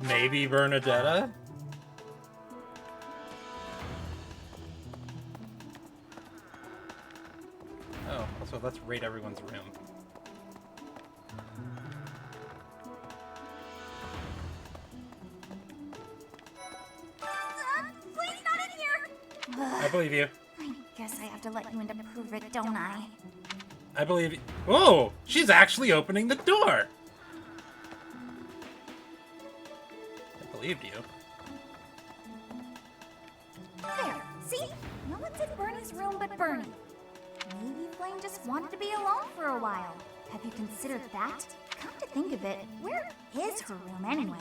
Maybe Bernadetta? Oh, also let's rate everyone's room. Please not in here! I believe you. I guess I have to let you in to prove it, don't I? I believe you. Whoa! She's actually opening the door! I believed you. There, see? No one's in Bernie's room but Bernie. Maybe Flame just wanted to be alone for a while. Have you considered that? Come to think of it, where is her room anyway?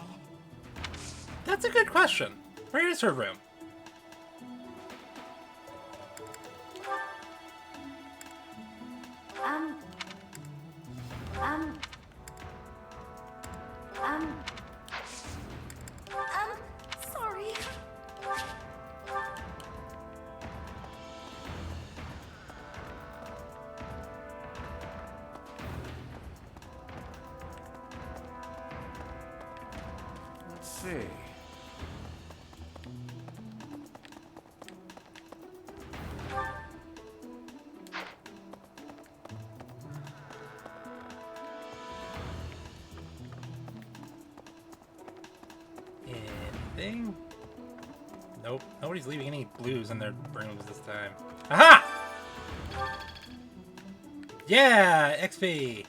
That's a good question. Where is her room? Sorry. Let's see. Anything? Nope. Nobody's leaving any blues in their rooms this time. Aha! Yeah! XP!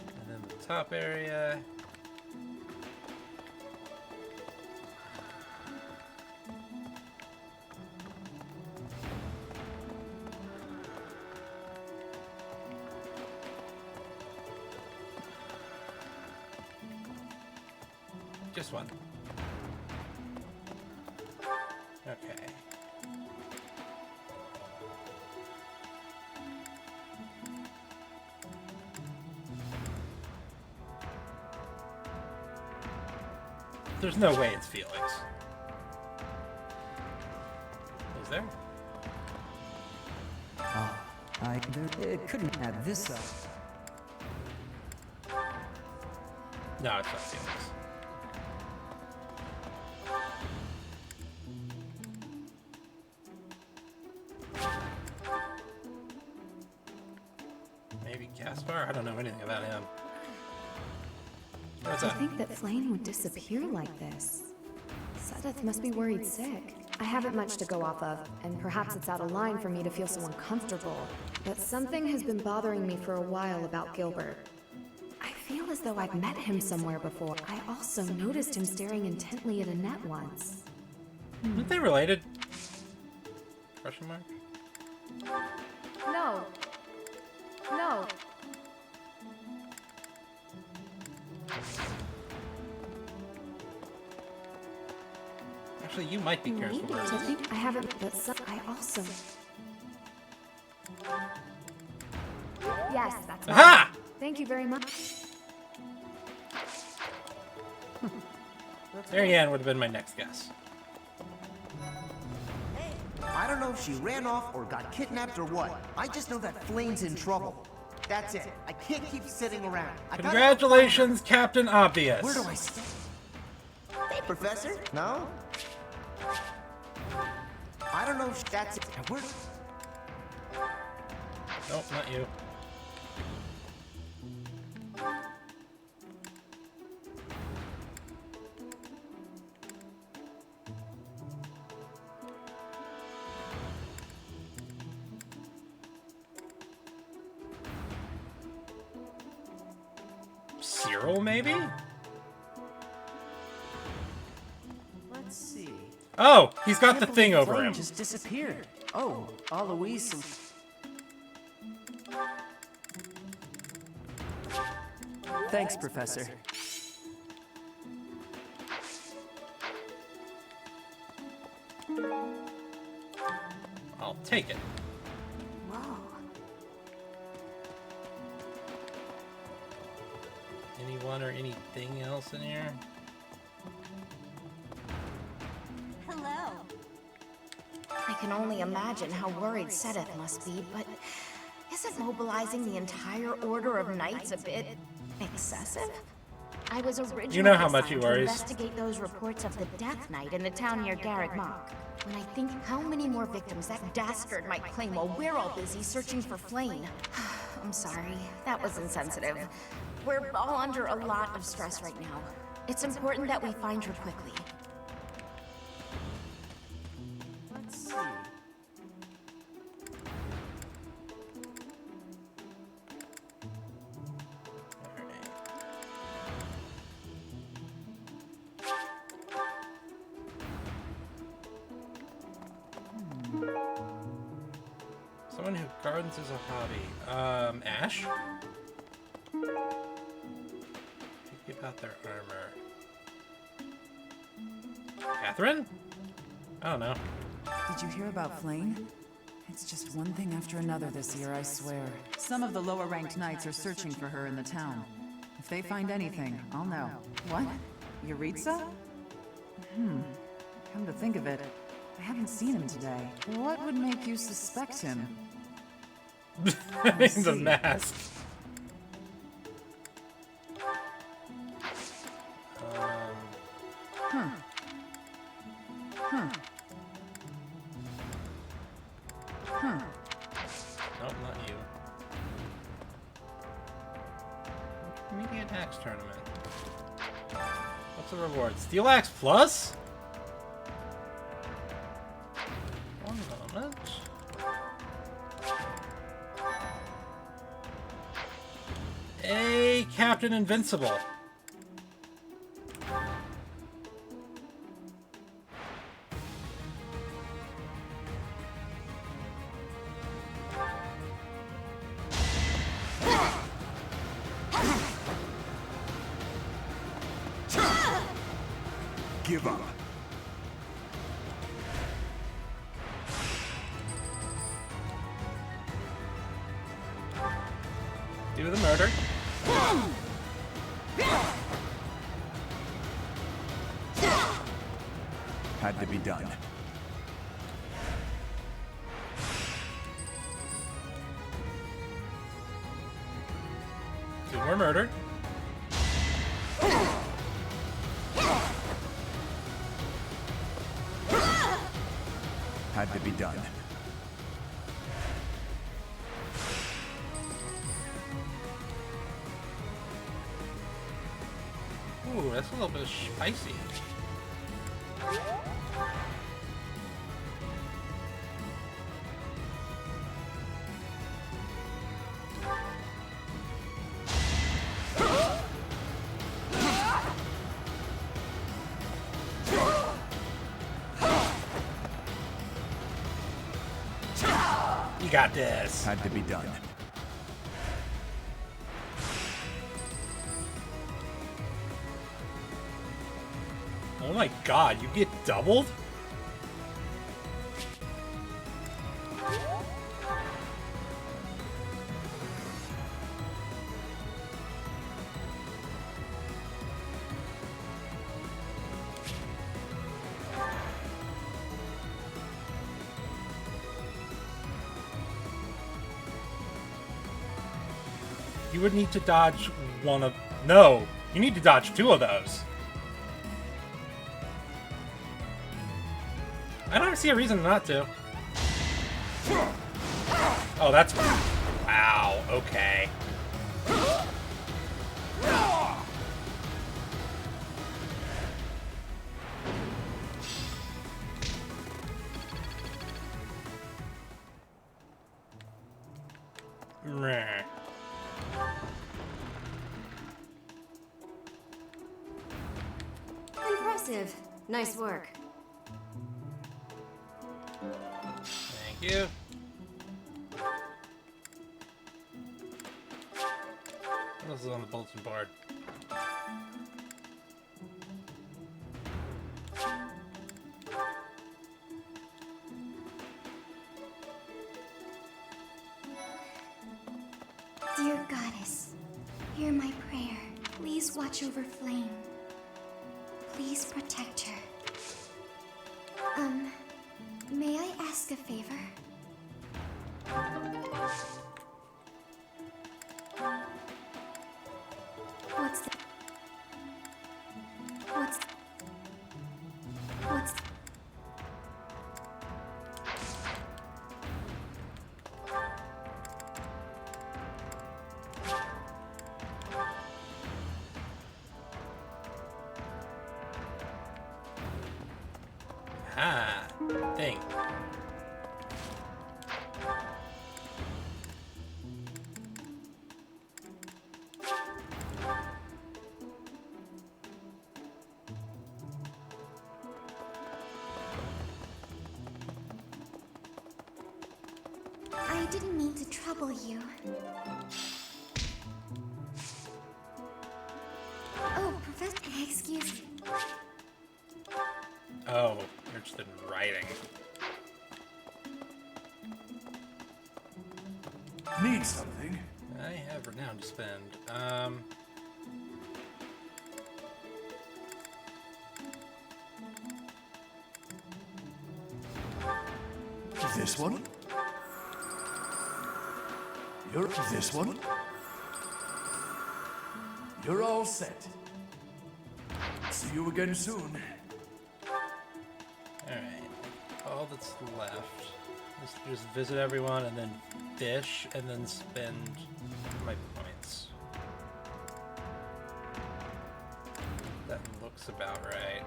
And then the top area. Just one. Okay. There's no way it's Felix. Is there? Oh, it couldn't add this up. No, it's not Felix. Maybe Caspar? I don't know anything about him. What's To up? think that Flame would disappear like this. Sedith must be worried sick. I haven't much to go off of, and perhaps it's out of line for me to feel so uncomfortable. But something has been bothering me for a while about Gilbert. I feel as though I've met him somewhere before. I also noticed him staring intently at Annette once. Aren't they related? Question mark? No. No. Actually, you might be curious Maybe. for To think I haven't, but I also... Yes, that's Aha! right. Thank you very much. Marianne would have been my next guess. I don't know if she ran off or got kidnapped or what. I just know that Flame's in trouble. That's it. I can't keep sitting around. Congratulations, Captain Obvious. Where do I start? Hey, Professor. No? I don't know if that's it. Where... Nope, not you. Cyril, maybe? Let's see. Oh, he's got the Can't thing believe over Flame him. just disappeared. Oh, Alois. Thanks, Professor. I'll take it. Whoa. Anyone or anything else in here? Hello. I can only imagine how worried Sedith must be, but isn't mobilizing the entire Order of Knights a bit excessive? I was originally You know how much he assigned to worries. investigate those reports of the Death Knight in the town near Garreg Mach. When I think how many more victims that dastard might claim while we're all busy searching for Flame. I'm sorry, that was insensitive. We're all under a lot of stress right now. It's important that we find her quickly. Let's see. Someone who gardens is a hobby. Ash? Think about their armor. Catherine? I don't know. Did you hear about Flame? It's just one thing after another this year, I swear. Some of the lower-ranked knights are searching for her in the town. If they find anything, I'll know. What? Yuritsa? Come to think of it, I haven't seen him today. What would make you suspect him? He's a mask. Nope, not you. Immediate axe tournament. What's the reward? Steel Axe Plus? One moment. A Captain Invincible. Give up. Do the murder. Had to be done. Do more murder. Had to be done. Ooh, that's a little bit spicy. You got this. Had to be done. Oh my god, you get doubled? You would need to dodge one of... No! You need to dodge two of those. I don't see a reason not to. Oh, that's... Okay. Meh. Impressive. Nice work. Thank you. What else is on the bulletin board? Dear Goddess, hear my prayer. Please watch over Flame. Please protect her. May I ask a favor? What's the... Ah, thing. I didn't mean to trouble you. Oh, Professor, excuse me. Oh, you're interested in writing. Need something? I have renown to spend. This one? You're this one? You're all set. See you again soon. Alright. All that's left is to just visit everyone and then fish and then spend my points. That looks about right.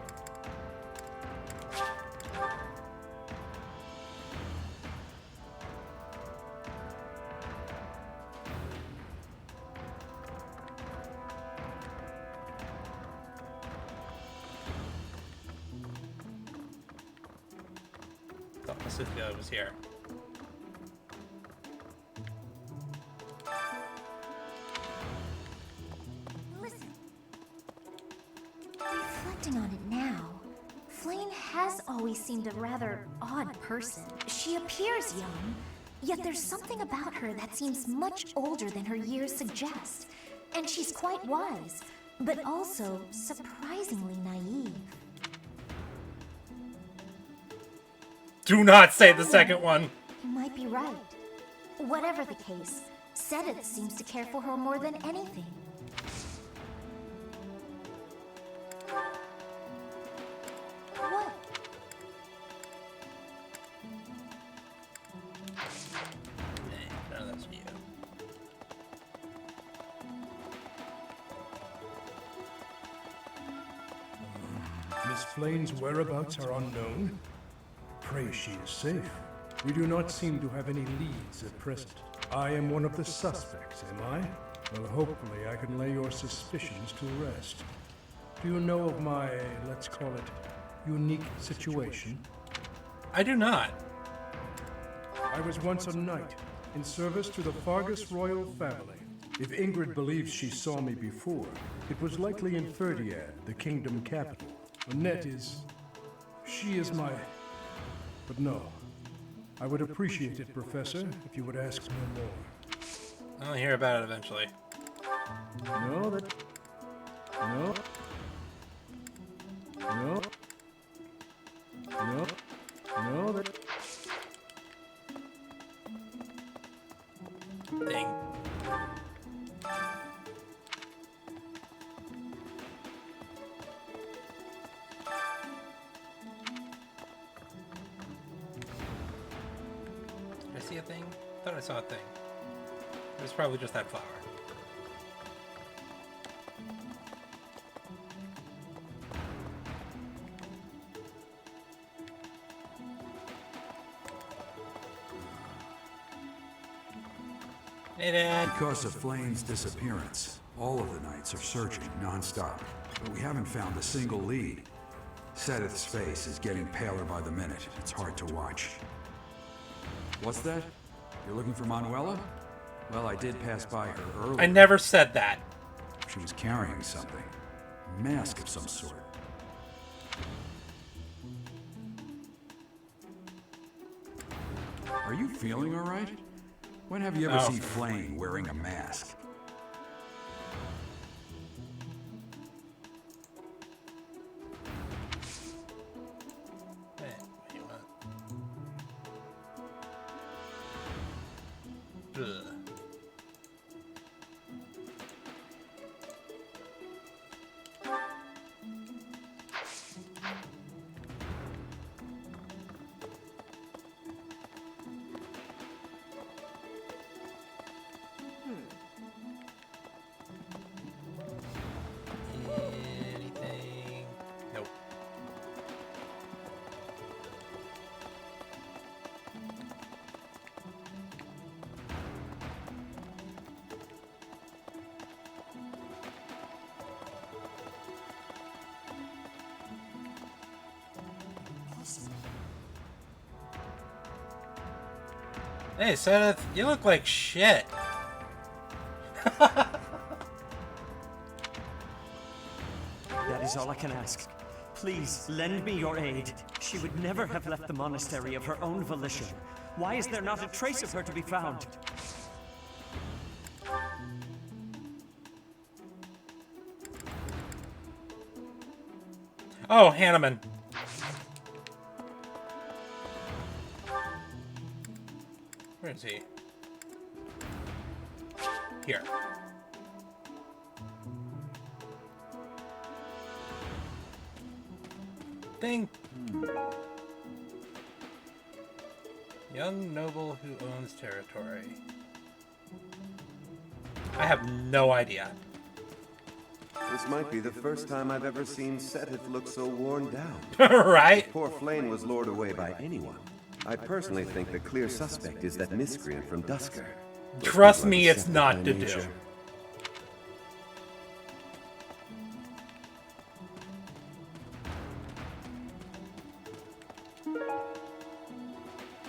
Thought Pacifica was here. Listen. Reflecting on it now, Flame has always seemed a rather odd person. She appears young, yet there's something about her that seems much older than her years suggest. And she's quite wise, but also surprisingly naive. Do not say the second one! You might be right. Whatever the case, Sedith seems to care for her more than anything. What? None of that's you. Miss Flane's whereabouts are unknown. Pray she is safe. We do not seem to have any leads at present. I am one of the suspects, am I? Well, hopefully I can lay your suspicions to rest. Do you know of my, let's call it, unique situation? I do not. I was once a knight, in service to the Fargus royal family. If Ingrid believes she saw me before, it was likely in Ferdiad, the kingdom capital. Annette is... she is my... But no. I would appreciate it, Professor, if you would ask no more. I'll hear about it eventually. No, that... No. No. No. No, that... Thing. Did I see a thing? I thought I saw a thing. It was probably just that flower. Hey, Dad. Because of Flame's disappearance, all of the knights are searching non-stop, but we haven't found a single lead. Sedith's face is getting paler by the minute. It's hard to watch. What's that? You're looking for Manuela? Well, I did pass by her earlier. I never said that. She was carrying something. A mask of some sort. Are you feeling all right? When have you ever seen Flame wearing a mask? Anything? Nope. Hey, Sedith, you look like shit. That is all I can ask. Please, lend me your aid. She would never have left the monastery of her own volition. Why is there not a trace of her to be found? Oh, Hanneman. Where is he? Here. Thing. Young noble who owns territory. I have no idea. This might be the first time I've ever seen Sedith look so worn down. Right? If poor Flame was lured away by anyone, I personally think the clear suspect is that miscreant from Dusker. Trust me, it's not Dedue.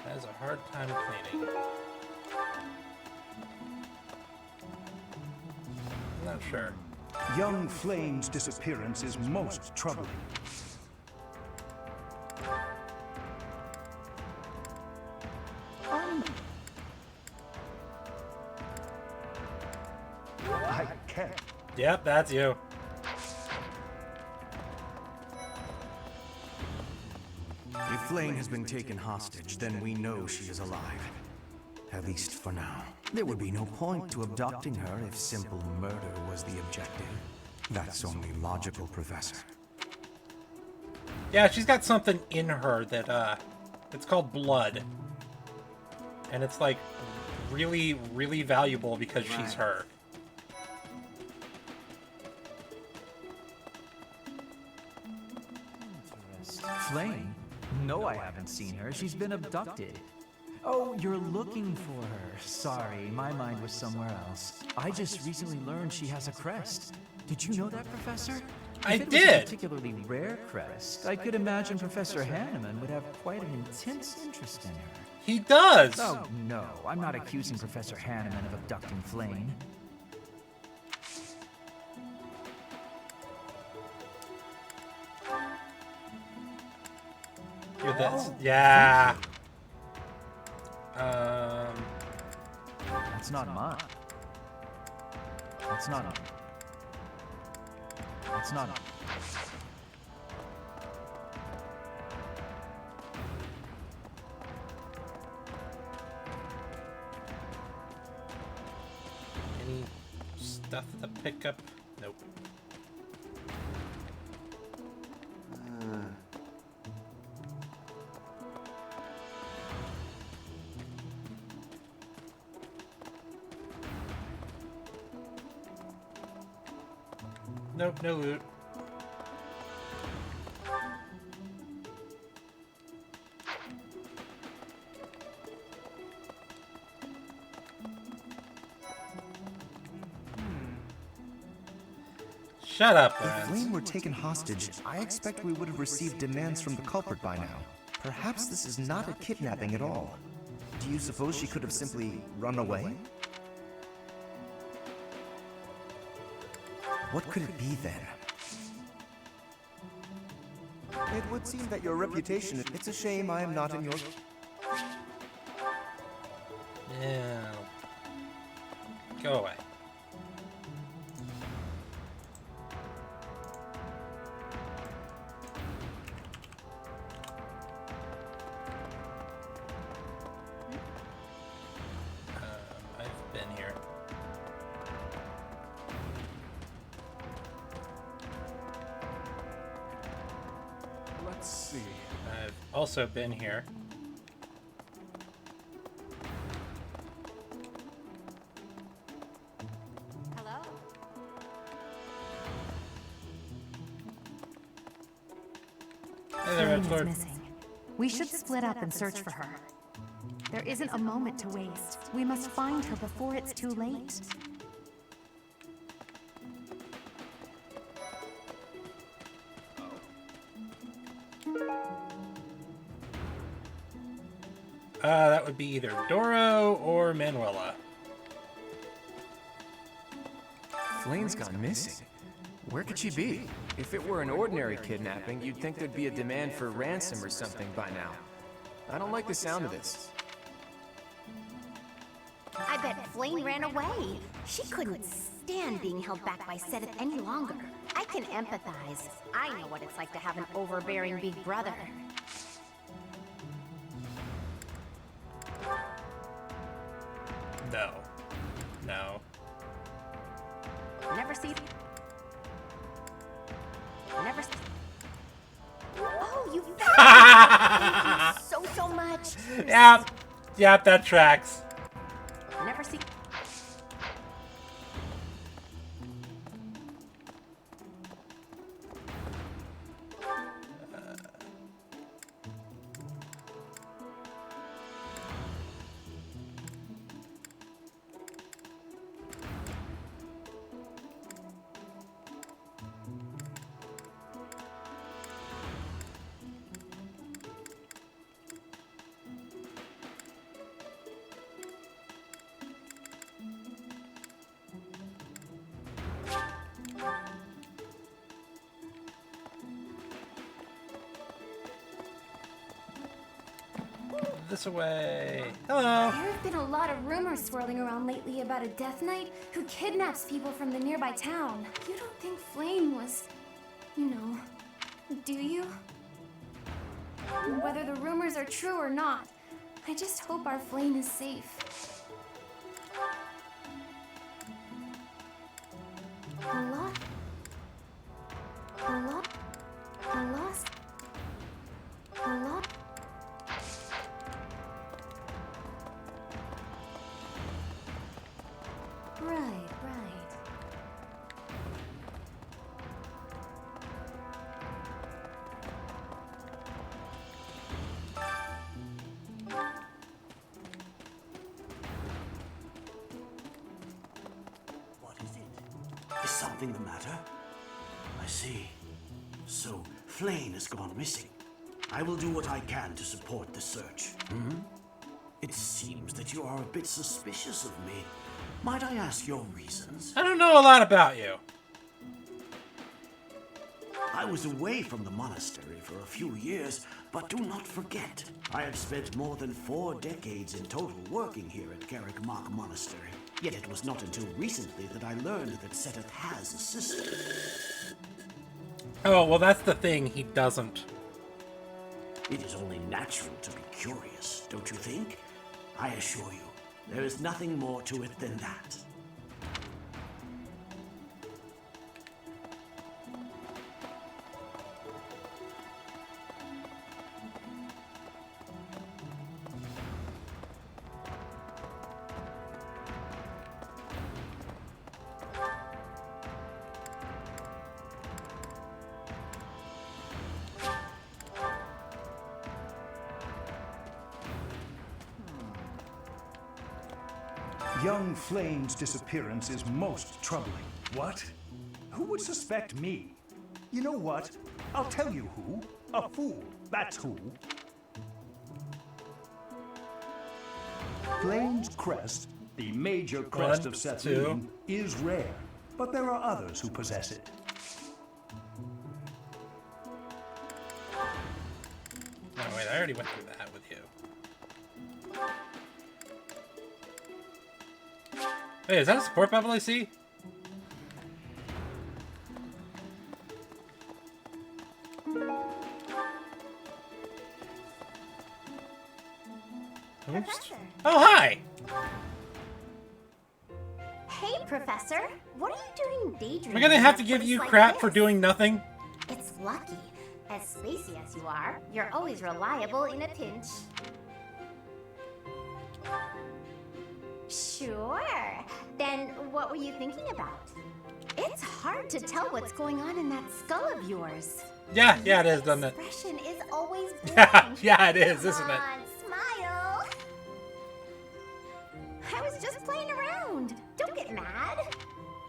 Has a hard time cleaning. I'm not sure. Young Flame's disappearance is most troubling. I can't. Yep, that's you. If Flame has been taken hostage, then we know she is alive. At least for now. There would be no point to abducting her if simple murder was the objective. That's only logical, Professor. Yeah, she's got something in her that, it's called blood. And it's, like, really, really valuable because she's her. Flame? No, I haven't seen her. She's been abducted. Oh, you're looking for her. Sorry, my mind was somewhere else. I just recently learned she has a crest. Did you know that, Professor? I If it was did. a particularly rare crest, I could imagine Professor Hanneman would have quite an intense interest in her. He does! Oh, no. I'm not accusing Professor Hanneman of abducting Flame. You're this. Oh, Yeah. That's not mine. That's not. That's not. Any stuff to pick up? Nope. Nope, no loot. Shut up, If Lance. Flame were taken hostage, I expect we would have received demands from the culprit by now. Perhaps this is not a kidnapping at all. Do you suppose she could have simply run away? What could it be then? It would seem that your reputation... It's a shame I am not in your... Yeah. Go away. I've been here. Let's see. I've also been here. Hello? Hey there, Flame is Edgelord. missing. We should split up and search for her. There isn't a moment to waste. We must find her before it's too late. That would be either Doro or Manuela. Flane's gone missing. Where could she be? If it were an ordinary kidnapping, you'd think there'd be a demand for ransom or something by now. I don't like the sound of this. I bet Flame ran away. She couldn't stand being held back by Sedith any longer. I can empathize. I know what it's like to have an overbearing big brother. No. No. Never see. Never see. Oh, you found it! Thank you so much. Yep. Yep, that tracks. Never see. This away. Hello. There have been a lot of rumors swirling around lately about a Death Knight who kidnaps people from the nearby town. You don't think Flame was, you know, do you? Whether the rumors are true or not, I just hope our Flame is safe. A lot. Right. What is it? Is something the matter? I see. So, Flame has gone missing. I will do what I can to support the search. It seems that you are a bit suspicious of me. Might I ask your reasons? I don't know a lot about you. I was away from the monastery for a few years, but do not forget, I have spent more than 4 decades in total working here at Garrick Mach Monastery. Yet it was not until recently that I learned that Sedith has a sister. Oh, well, that's the thing. He doesn't. It is only natural to be curious, don't you think? I assure you, there is nothing more to it than that. Young Flame's disappearance is most troubling. What? Who would suspect me? You know what? I'll tell you who. A fool. That's who. Flame's crest, the major crest of Sethlin, is rare, but there are others who possess it. No, wait, I already went through that with you. Wait, is that a support bubble I see? Oops. Oh, hi! Hey, Professor. What are you doing daydreaming? We're gonna have to in a give place you like crap this? for doing nothing. It's lucky. As spacey as you are, you're always reliable in a pinch. Sure. Then what were you thinking about? It's hard to tell what's going on in that skull of yours. Yeah, it is, doesn't it? Expression is always Yeah, blank. yeah, it is, isn't Come it? on, smile. I was just playing around. Don't get mad.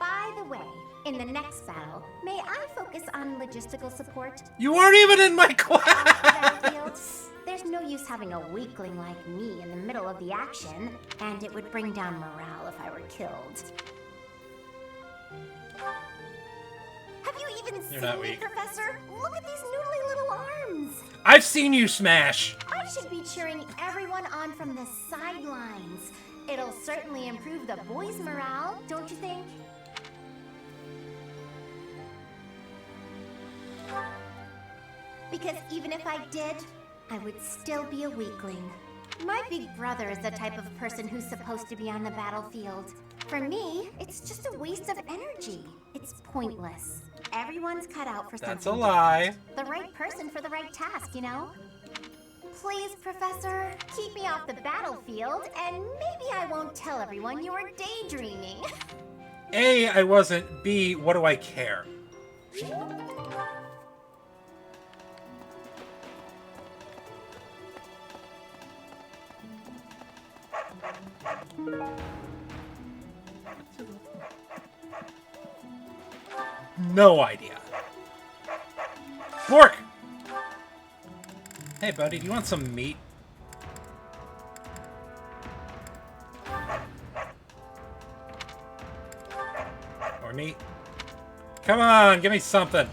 By the way, in the next battle, may I focus on logistical support? You weren't even in my class! There's no use having a weakling like me in the middle of the action, and it would bring down morale if I were killed. Have you even You're seen not me, weak. Professor? Look at these noodly little arms! I've seen you smash! I should be cheering everyone on from the sidelines. It'll certainly improve the boys' morale, don't you think? Because even if I did, I would still be a weakling. My big brother is the type of person who's supposed to be on the battlefield. For me, it's just a waste of energy. It's pointless. Everyone's cut out for something. That's a lie. The right person for the right task, you know? Please, Professor, keep me off the battlefield, and maybe I won't tell everyone you were daydreaming. A, I wasn't. B, what do I care? No idea. Bork! Hey, buddy, do you want some meat? Or meat? Come on, give me something.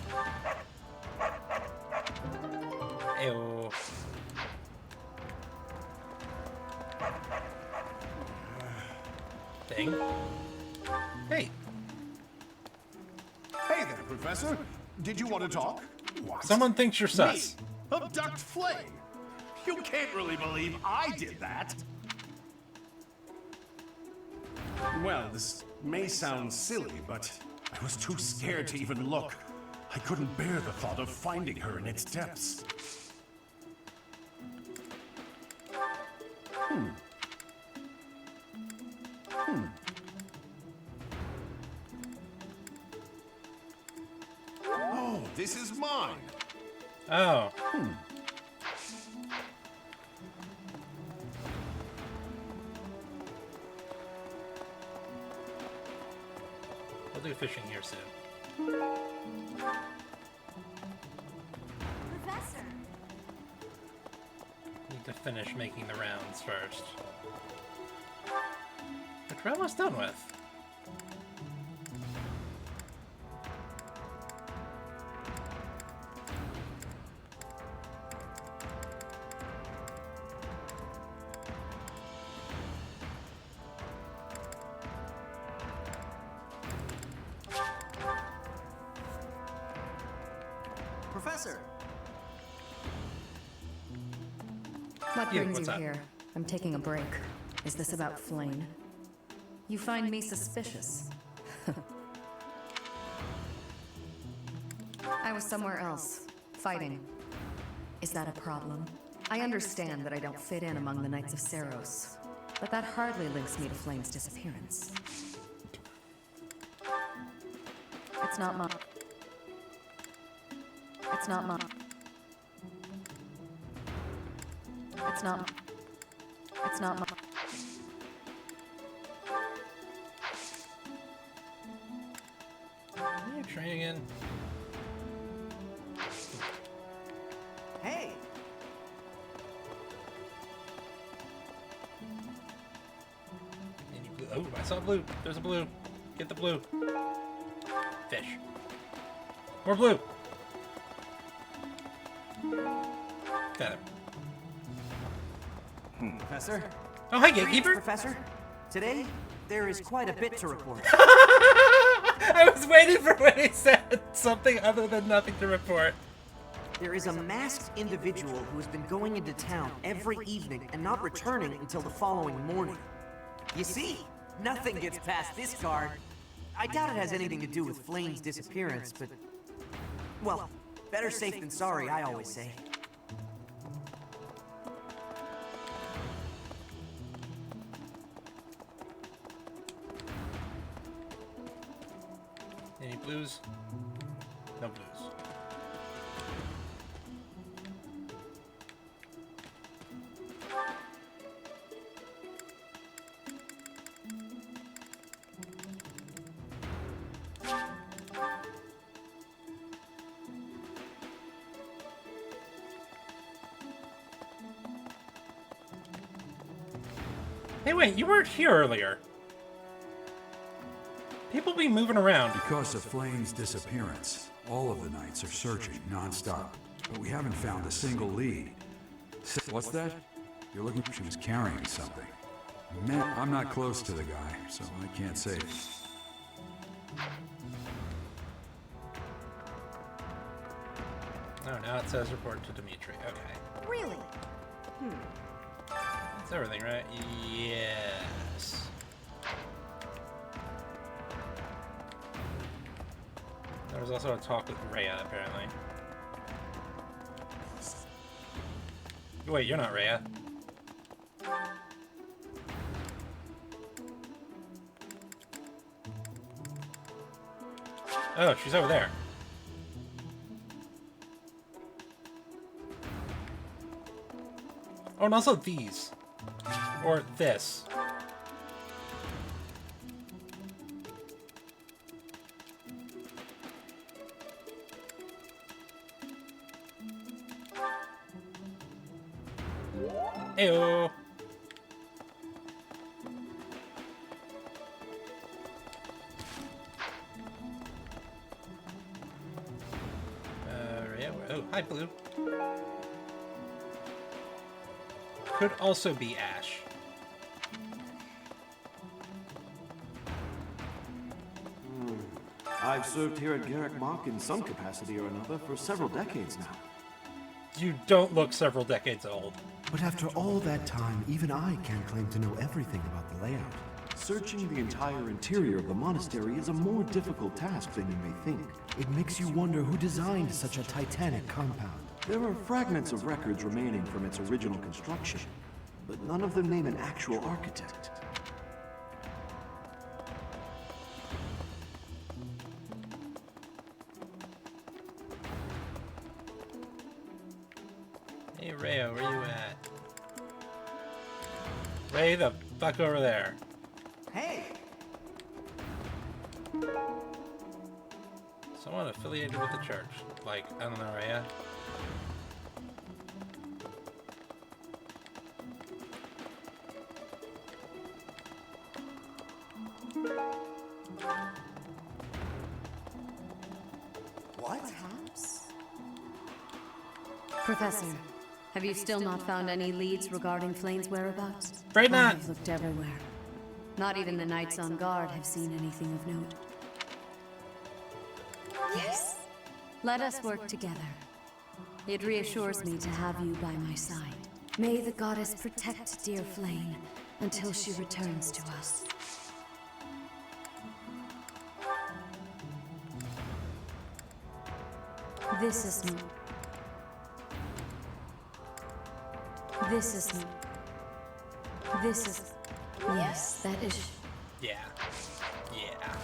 Ew. Thing. Hey. Hey there, Professor. Did you want to talk? What? Someone thinks you're sus. Me? Abduct Flame? You can't really believe I did that. Well, this may sound silly, but I was too scared to even look. I couldn't bear the thought of finding her in its depths. Oh, this is mine. Oh. We'll do fishing here soon. Professor! Need to finish making the rounds first. Which we're almost done with. Professor! What Yeah, brings what's you up? here? I'm taking a break. Is this about Flame? You find me suspicious. I was somewhere else, fighting. Is that a problem? I understand that I don't fit in among the Knights of Seros, but that hardly links me to Flame's disappearance. It's not my... It's not my... It's not my... training in. Hey! Any blue? Oh, I saw blue. There's a blue. Get the blue. Fish. More blue. Got him. Professor? Oh, hi, Greetings, Gatekeeper. Professor. Today, there is quite a bit to report. I was waiting for when he said something other than nothing to report. There is a masked individual who has been going into town every evening and not returning until the following morning. You see, nothing gets past this guard. I doubt it has anything to do with Flame's disappearance, but... well, better safe than sorry, I always say. Any blues? No blues. Hey, wait, you weren't here earlier. People be moving around. Because of Flame's disappearance, all of the knights are searching non-stop, but we haven't found a single lead. What's that? You're looking... She was carrying something. Man, I'm not close to the guy, so I can't say. Oh, now it says report to Dimitri. Okay. Really? That's everything, right? Yes. There was also a talk with Rhea, apparently. Wait, you're not Rhea. Oh, she's over there. Oh, and also these. Or this. Ew. Yeah, oh, hi, Blue. Could also be Ash. I've served here at Garrick Mach in some capacity or another for several decades now. You don't look several decades old. But after all that time, even I can't claim to know everything about the layout. Searching the entire interior of the monastery is a more difficult task than you may think. It makes you wonder who designed such a titanic compound. There are fragments of records remaining from its original construction, but none of them name an actual architect. Hey, Rhea, where you at? Ray the fuck over there. Hey! Someone affiliated with the church. Like, I don't know, Rhea. What? Perhaps? Professor, have you still not found any leads regarding Flame's whereabouts? Afraid not. I've looked everywhere. Not even the knights on guard have seen anything of note. Yes. Let us work together. It reassures me to have you by my side. May the goddess protect dear Flame until she returns to us. This is me. This is me. This is... Yes, that is... Yeah. Yeah.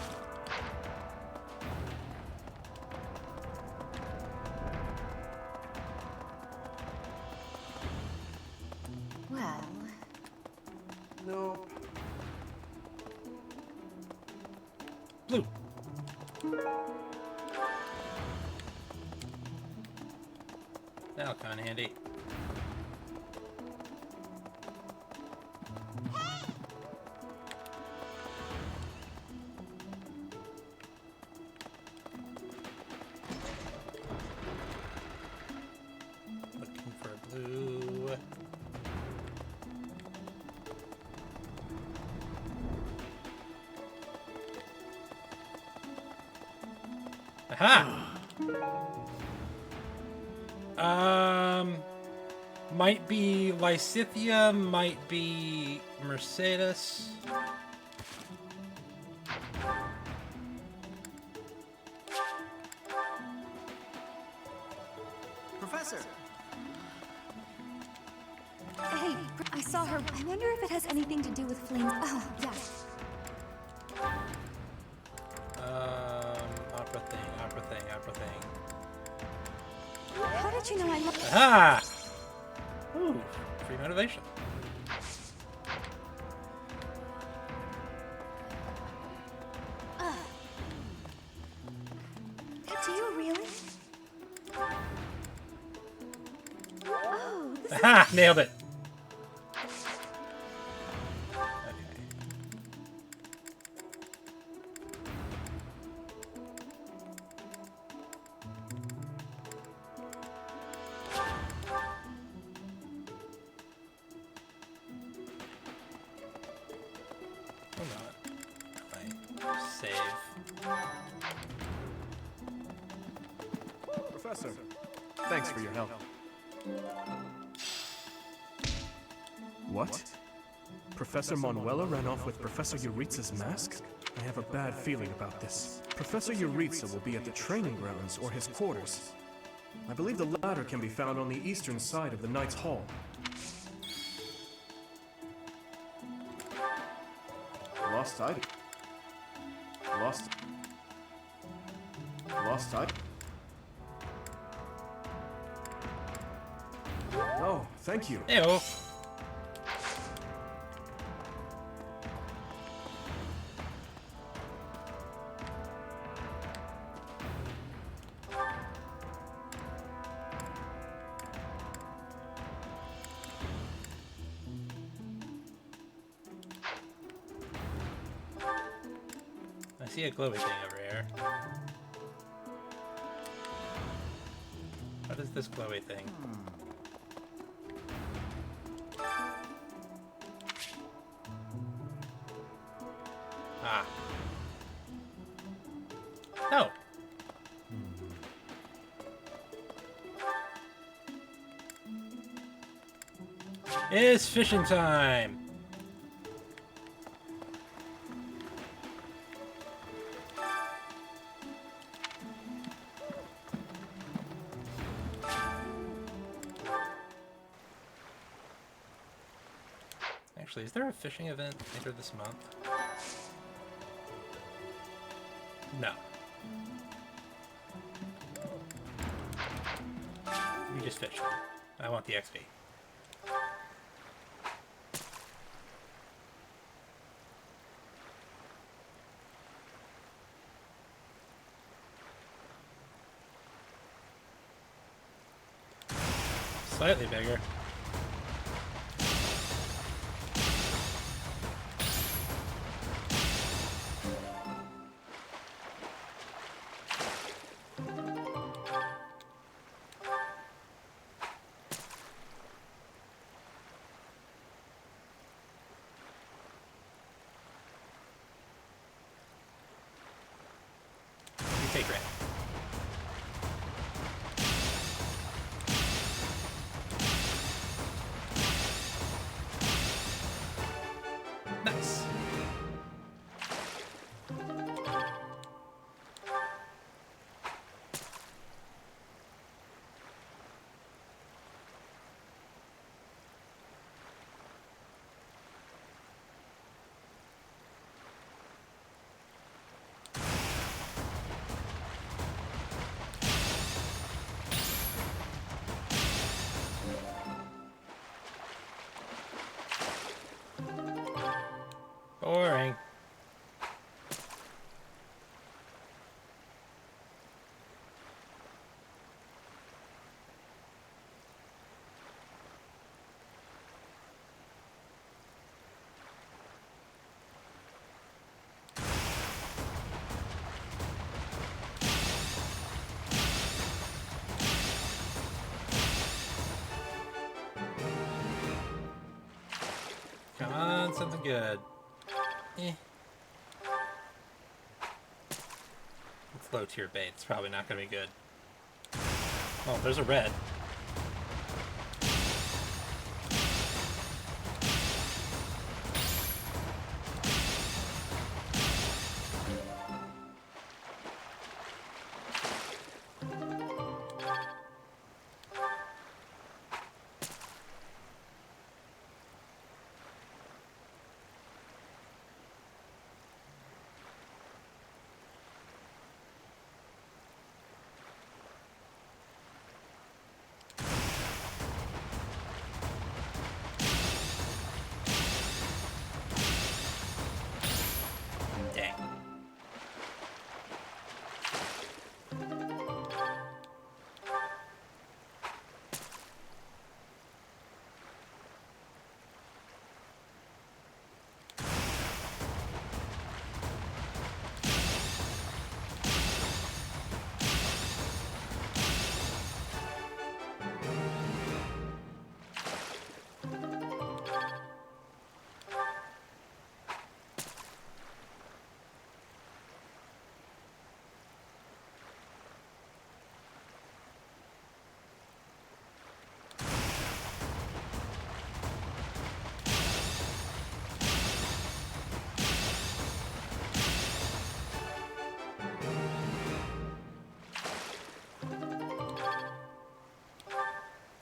Well... Nope. Blue. That'll come in handy. Looking for blue. Aha! Might be Lysithia, might be Mercedes. Professor! Hey, I saw her. I wonder if it has anything to do with flames. Oh, yeah. Opera thing. How did you know I love? Aha! Ooh, free motivation. Do you really? Oh, this Aha! Nailed it. Professor, thanks for your help. What? Professor Manuela ran off with Professor Yuritsa's mask? I have a bad feeling about this. Professor Yuritsa will be at the training grounds or his quarters. I believe the latter can be found on the eastern side of the Knight's Hall. Lost item. Lost item. Oh, thank you. Ew. I see a glowy thing over here. What is this glowy thing? Ah. No. It's fishing time. Actually, is there a fishing event later this month? No. We just fished. I want the XP. Slightly bigger. Take Red. Nice. Boring. Come on, something good. Eh. It's low tier bait. It's probably not going to be good. Oh, there's a red.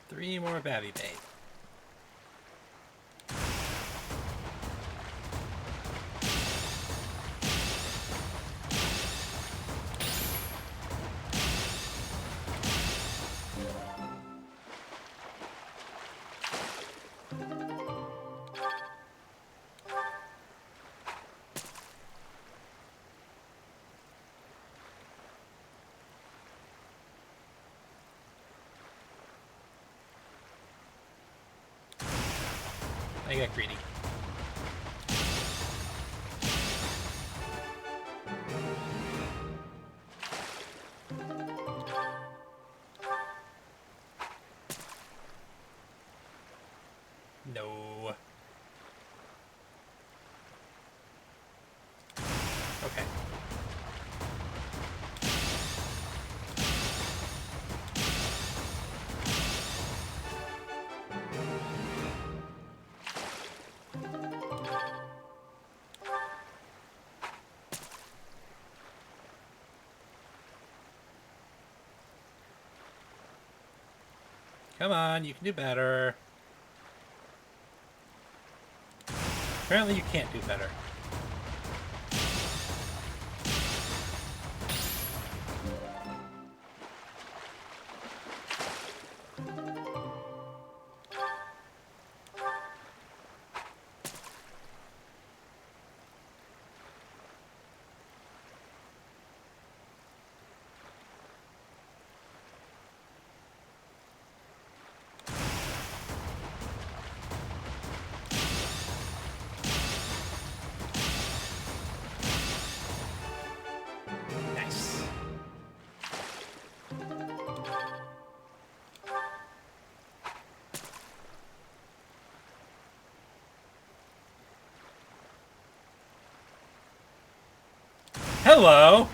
Three more babby bait. I got greedy. No. Okay. Come on, you can do better. Apparently you can't do better. Hello!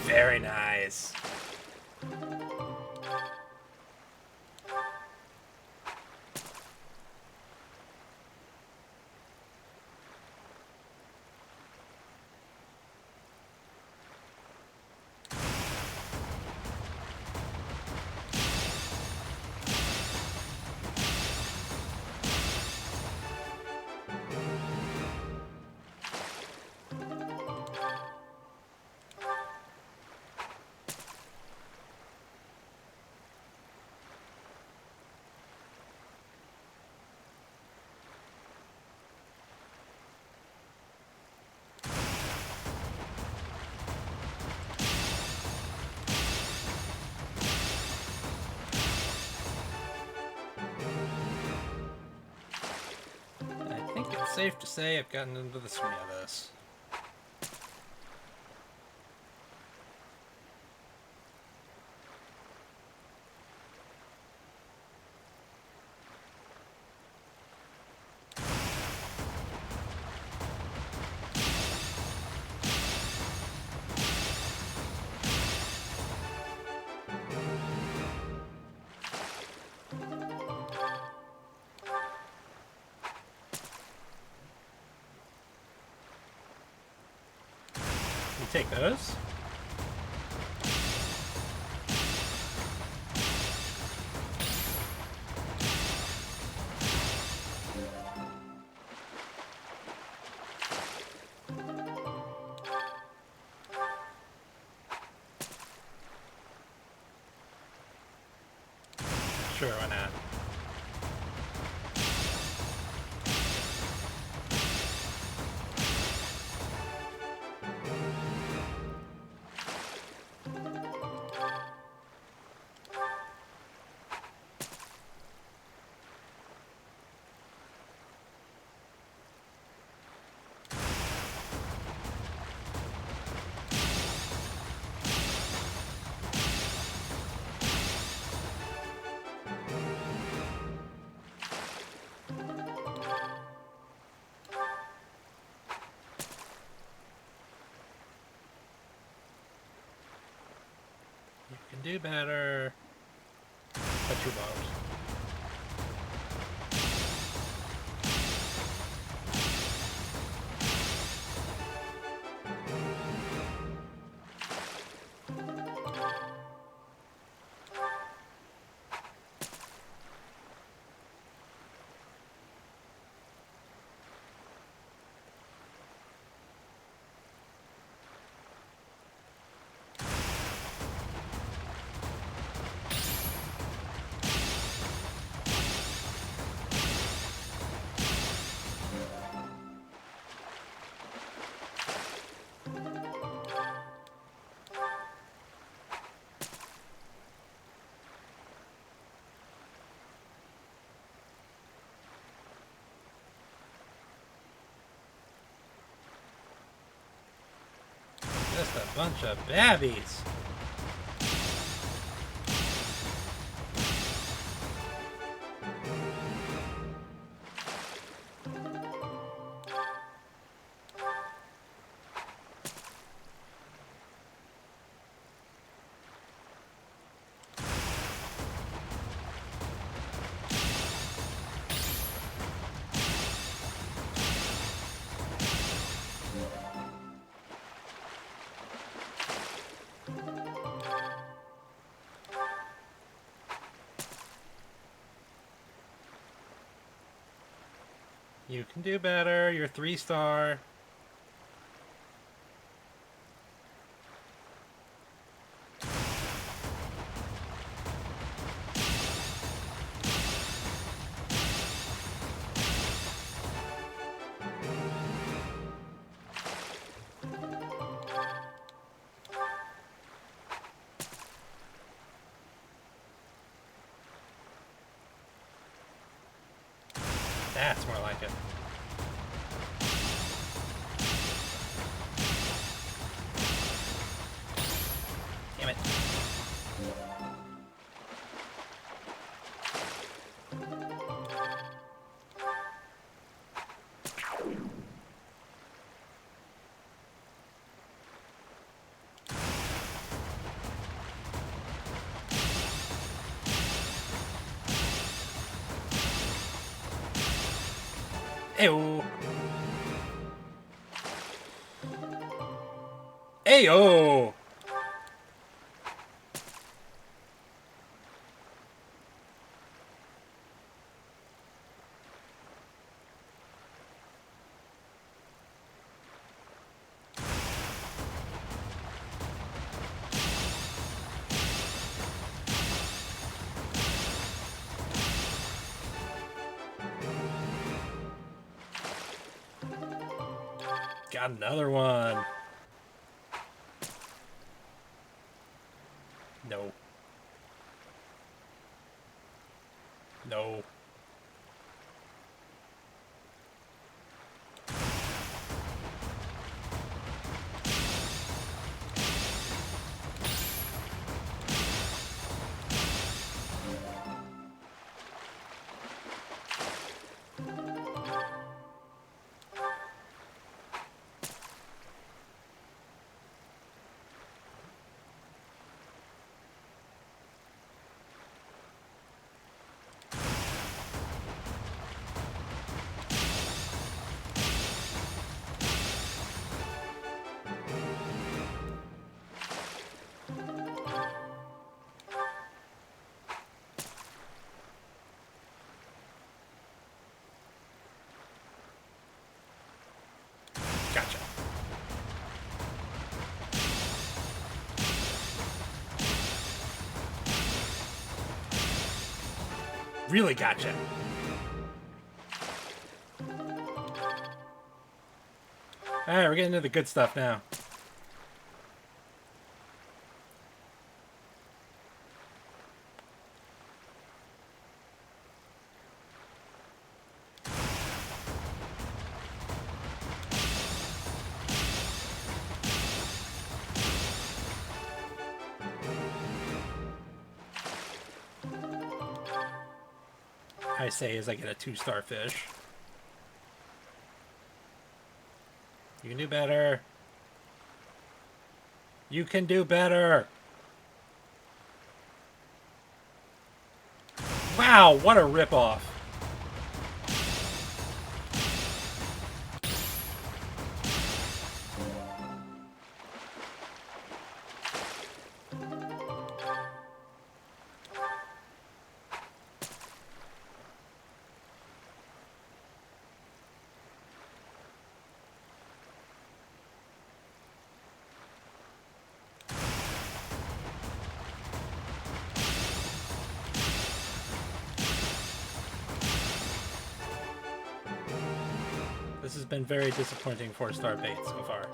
Very nice. Safe to say I've gotten into the swing of this. take those. Sure, why not? You can do better. But you won't. Just a bunch of babbies. You can do better. You're 3-star. That's more like it. Damn it. Ayo. Ayo. Got another one. No. No. Really gotcha. Alright, we're getting into the good stuff now. I say as I get a 2-star fish. You can do better. You can do better. Wow, what a ripoff. This has been very disappointing 4-star bait so far.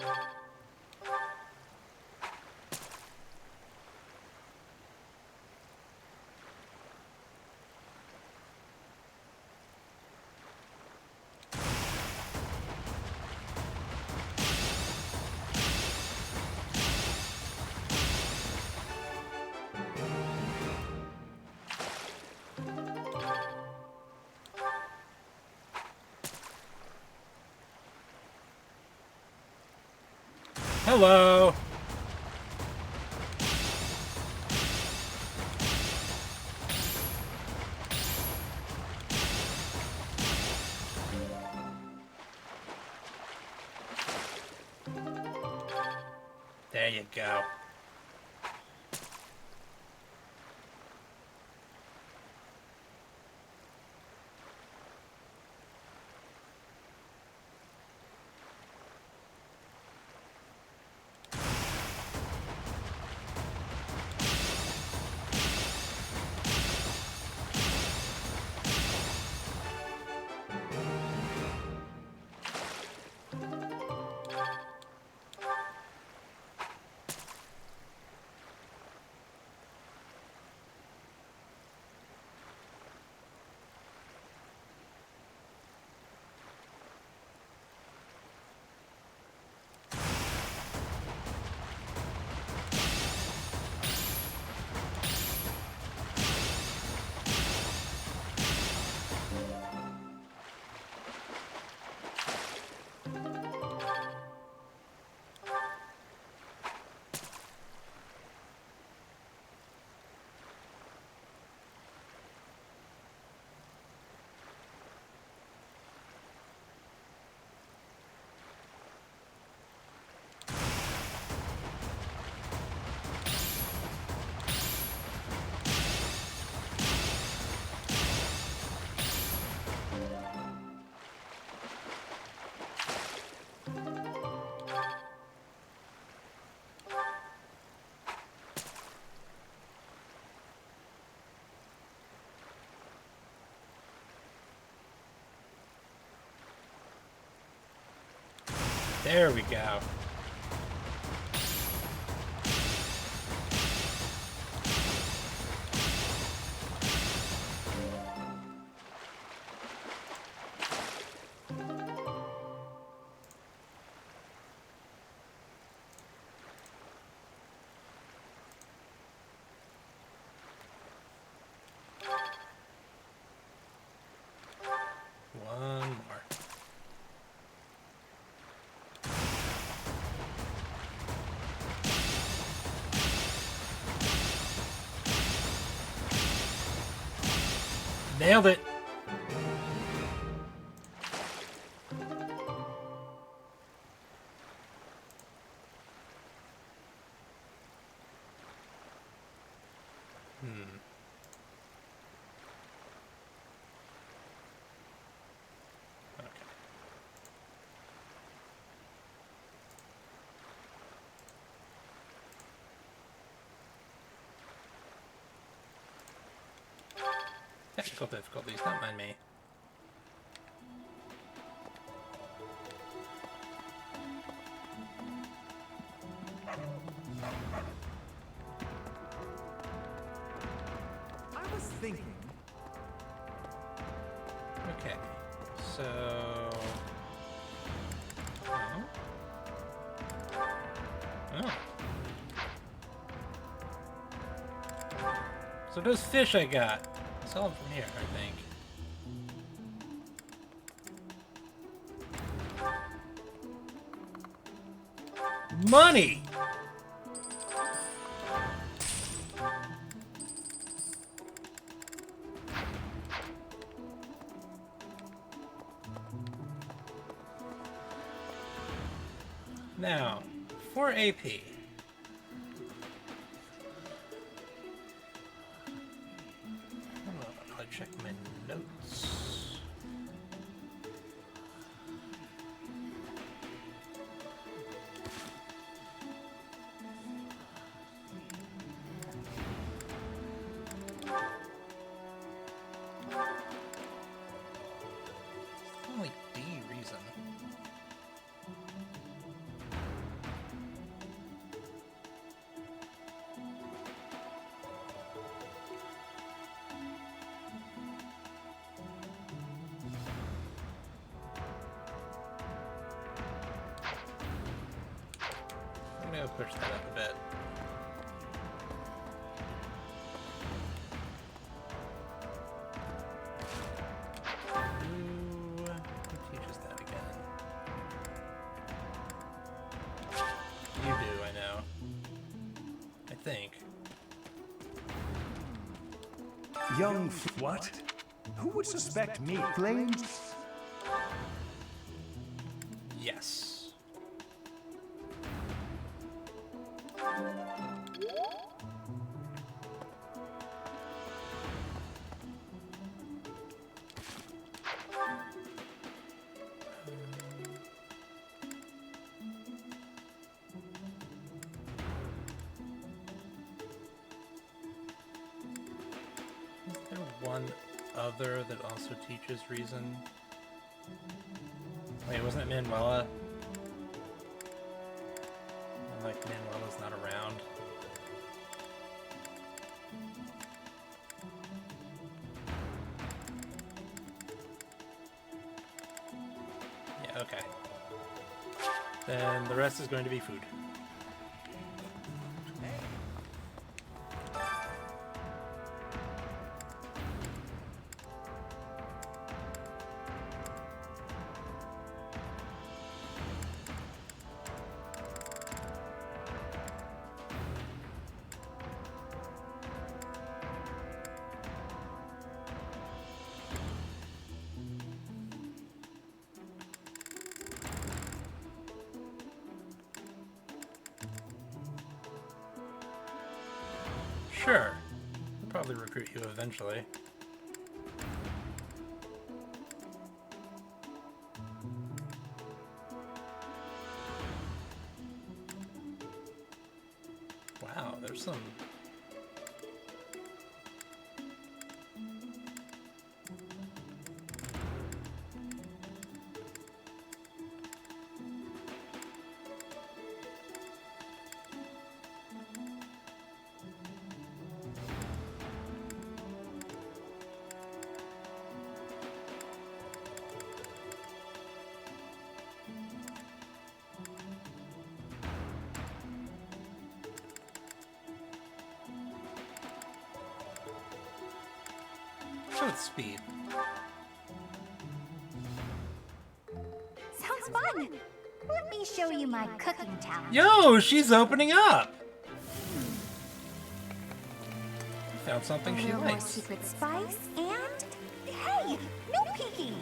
Hello! There you go. There we go. One more. Nailed it. Technical difficulties, don't mind me. I was thinking. Okay, so... Oh. So those fish I got, I saw them from here, I think. Money! Now, for AP. I'll check my notes. Only D reason. I'm gonna push that up a bit. Who teaches that again? You do, I know. I think. Young what? Who would suspect me? Flame? Yes. Is there one other that also teaches reason? Wait, wasn't it Manuela? Like Manuela's not around. Yeah, okay. Then the rest is going to be food. Sure. I'll probably recruit you eventually. Wow, there's some... Show it speed. Sounds fun! Let me show you my cooking talent. Yo, she's opening up! Found something she More likes. secret spice and... Hey! No peeking!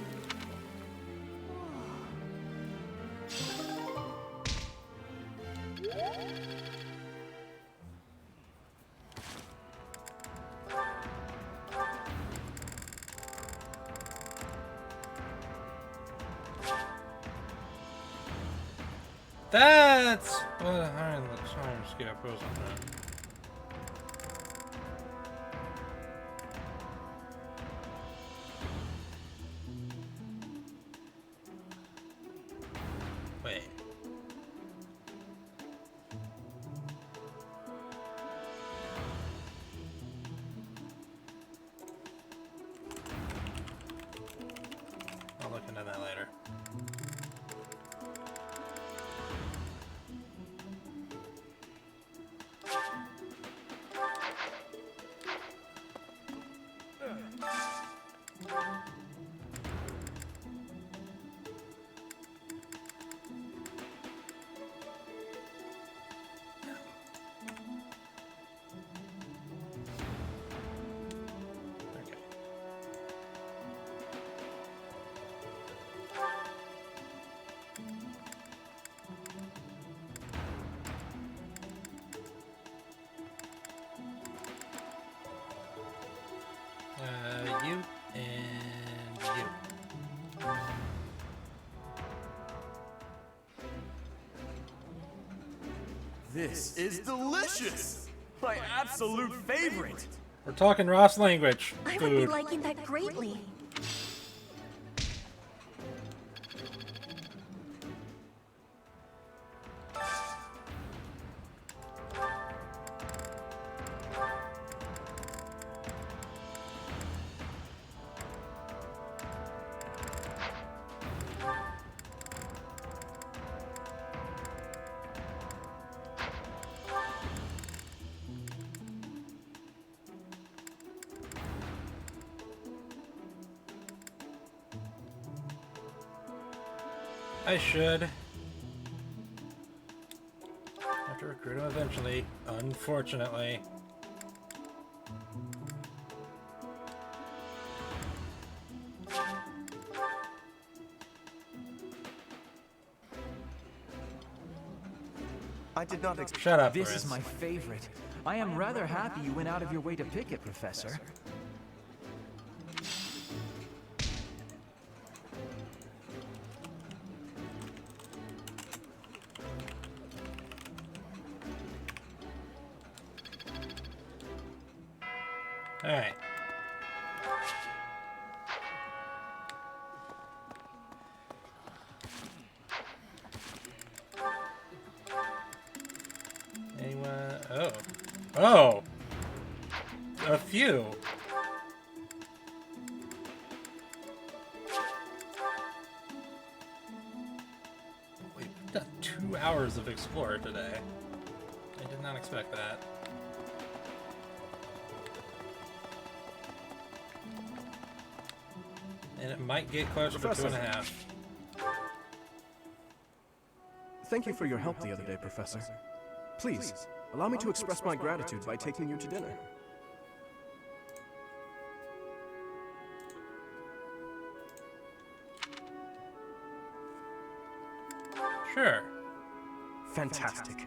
That's what behind the time scale goes on that. You and you. This is delicious! My absolute favorite! We're talking Ross language. I would be Food. liking that greatly. I should. Have to recruit him eventually, unfortunately. I did not Shut up, This Chris. is my favorite. I am rather happy you went out of your way to pick it, Professor. Alright. Anyone? Oh. Oh! A few. Wait, we've done 2 hours of Explorer today. I did not expect that. And it might get closer to Professor. 2.5. Thank you for your help the other day, Professor. Please, allow me to express my gratitude by taking you to dinner. Sure. Fantastic.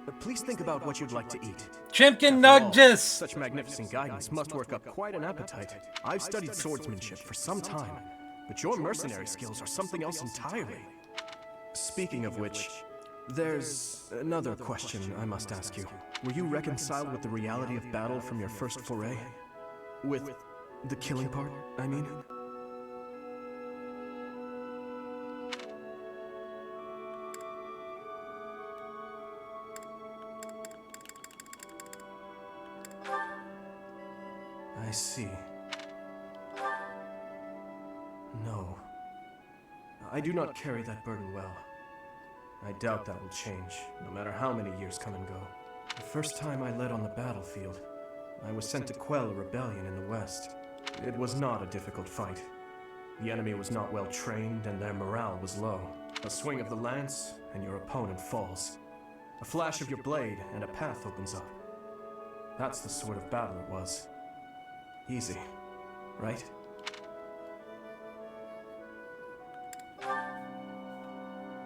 But please think about what you'd like to eat. Chimkin After all, Nuggus! Such magnificent guidance must work up quite an appetite. I've studied swordsmanship for some time, but your mercenary skills are something else entirely. Speaking of which, there's another question I must ask you. Were you reconciled with the reality of battle from your first foray? With the killing part, I mean? I see. No. I do not carry that burden well. I doubt that will change, no matter how many years come and go. The first time I led on the battlefield, I was sent to quell a rebellion in the west. It was not a difficult fight. The enemy was not well trained and their morale was low. A swing of the lance and your opponent falls. A flash of your blade and a path opens up. That's the sort of battle it was. Easy, right?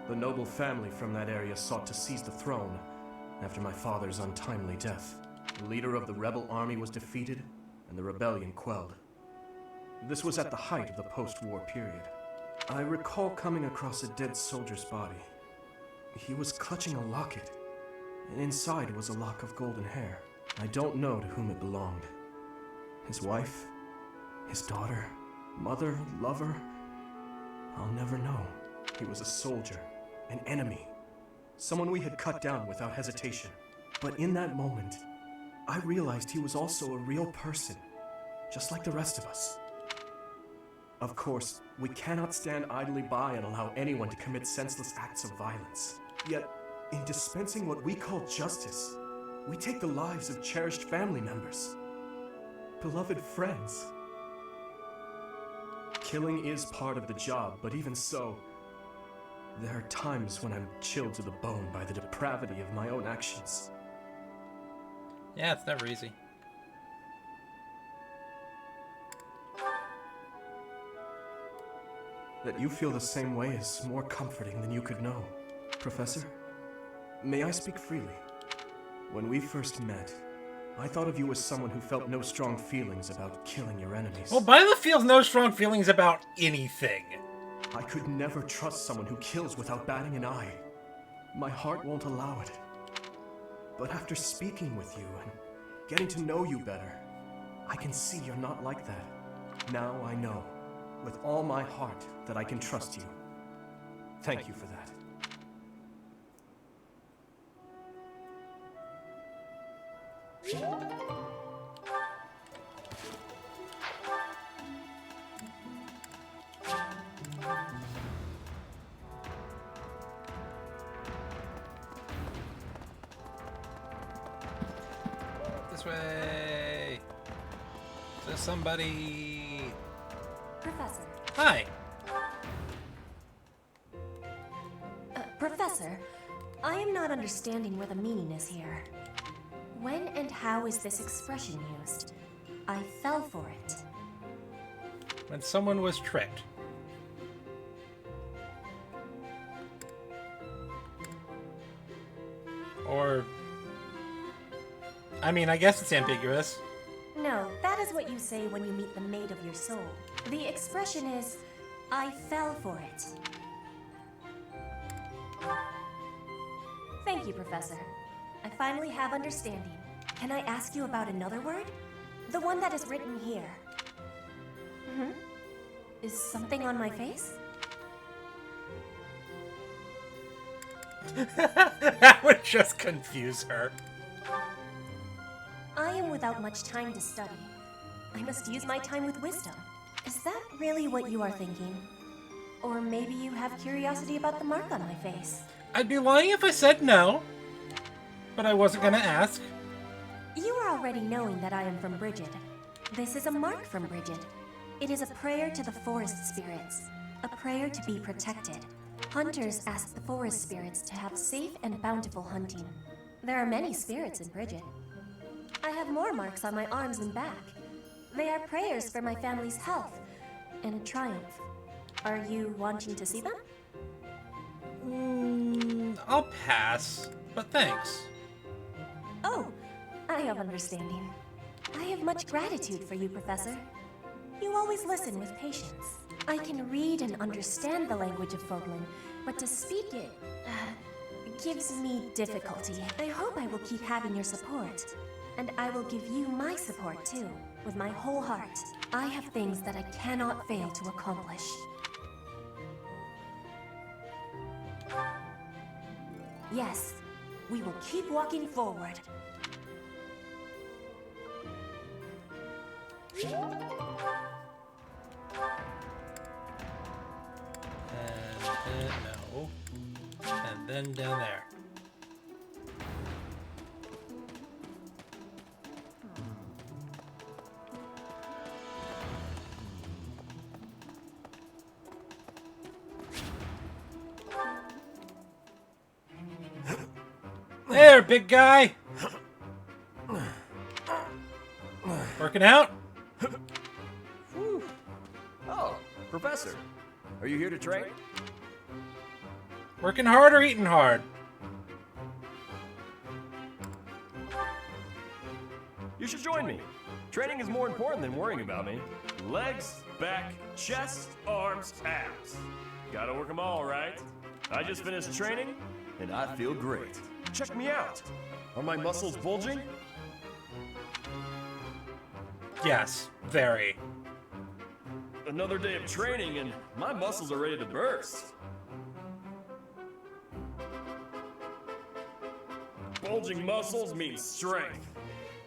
The noble family from that area sought to seize the throne after my father's untimely death. The leader of the rebel army was defeated and the rebellion quelled. This was at the height of the post-war period. I recall coming across a dead soldier's body. He was clutching a locket, and inside was a lock of golden hair. I don't know to whom it belonged. His wife? His daughter? Mother? Lover? I'll never know. He was a soldier, an enemy, someone we had cut down without hesitation. But in that moment, I realized he was also a real person, just like the rest of us. Of course, we cannot stand idly by and allow anyone to commit senseless acts of violence. Yet, in dispensing what we call justice, we take the lives of cherished family members, beloved friends. Killing is part of the job, but even so, there are times when I'm chilled to the bone by the depravity of my own actions. Yeah, it's never easy. That you feel the same way is more comforting than you could know. Professor, may I speak freely? When we first met, I thought of you as someone who felt no strong feelings about killing your enemies. Well, Byleth feels no strong feelings about anything. I could never trust someone who kills without batting an eye. My heart won't allow it. But after speaking with you and getting to know you better, I can see you're not like that. Now I know, with all my heart, that I can trust you. Thank you for that. This way. To somebody. Professor. Hi. Professor, I am not understanding where the meaning is here. When and how is this expression used? I fell for it. When someone was tricked. Or... I mean, I guess it's ambiguous. No, that is what you say when you meet the mate of your soul. The expression is, I fell for it. Thank you, Professor. I finally have understanding. Can I ask you about another word? The one that is written here. Is something on my face? That would just confuse her. I am without much time to study. I must use my time with wisdom. Is that really what you are thinking? Or maybe you have curiosity about the mark on my face. I'd be lying if I said no. But I wasn't gonna ask. You are already knowing that I am from Brigid. This is a mark from Brigid. It is a prayer to the forest spirits. A prayer to be protected. Hunters ask the forest spirits to have safe and bountiful hunting. There are many spirits in Brigid. I have more marks on my arms and back. They are prayers for my family's health and triumph. Are you wanting to see them? I'll pass, but thanks. Oh, I have understanding. I have much gratitude for you, Professor. You always listen with patience. I can read and understand the language of Fodlan, but to speak it gives me difficulty. I hope I will keep having your support. And I will give you my support too, with my whole heart. I have things that I cannot fail to accomplish. Yes, we will keep walking forward. And no. And then down there. There, big guy! Working out? Oh, Professor. Are you here to train? Working hard or eating hard? You should join me. Training is more important than worrying about me. Legs, back, chest, arms, abs. Gotta work them all, right? I just finished training, and I feel great. Check me out. Are my muscles bulging? Yes, very. Another day of training, and my muscles are ready to burst. Bulging muscles means strength.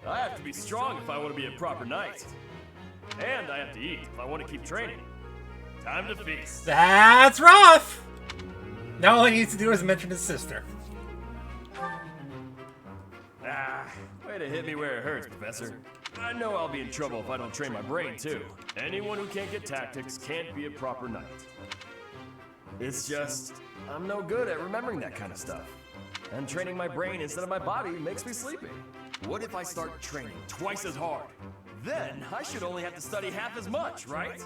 I have to be strong if I want to be a proper knight. And I have to eat if I want to keep training. Time to feast. That's rough! Now all he needs to do is mention his sister. Ah, way to hit me where it hurts, Professor. I know I'll be in trouble if I don't train my brain, too. Anyone who can't get tactics can't be a proper knight. It's just, I'm no good at remembering that kind of stuff. And training my brain instead of my body makes me sleepy. What if I start training twice as hard? Then I should only have to study half as much, right?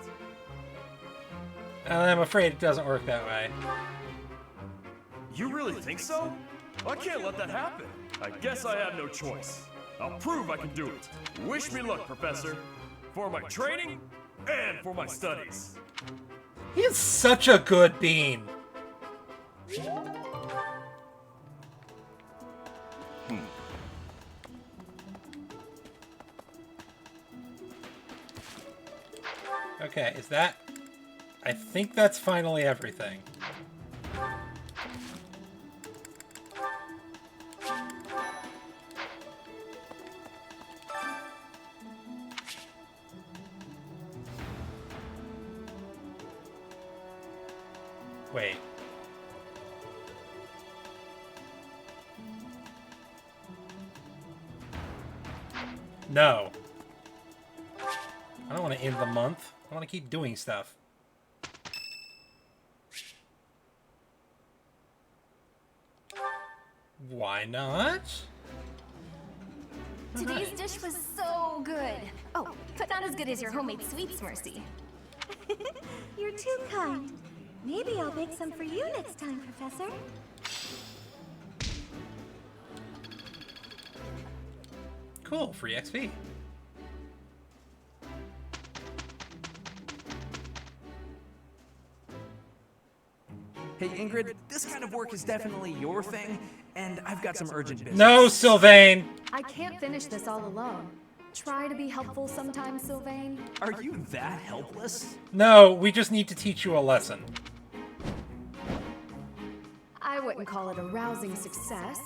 I'm afraid it doesn't work that way. You really think so? I can't let that happen. I guess I have no choice. I'll prove I can do it. Wish me luck, Professor. For my training and for my studies. He is such a good bean. Okay, is that... I think that's finally everything. Wait. No. I don't want to end the month. I want to keep doing stuff. Why not? Today's dish was so good. Oh, but not as good as your homemade sweets, Mercy. You're too kind. Maybe I'll bake some for you next time, Professor. Cool, free XP. Hey, Ingrid, this kind of work is definitely your thing, and I've got some urgent business. No, Sylvain! I can't finish this all alone. Try to be helpful sometimes, Sylvain. Are you that helpless? No, we just need to teach you a lesson. I wouldn't call it a rousing success,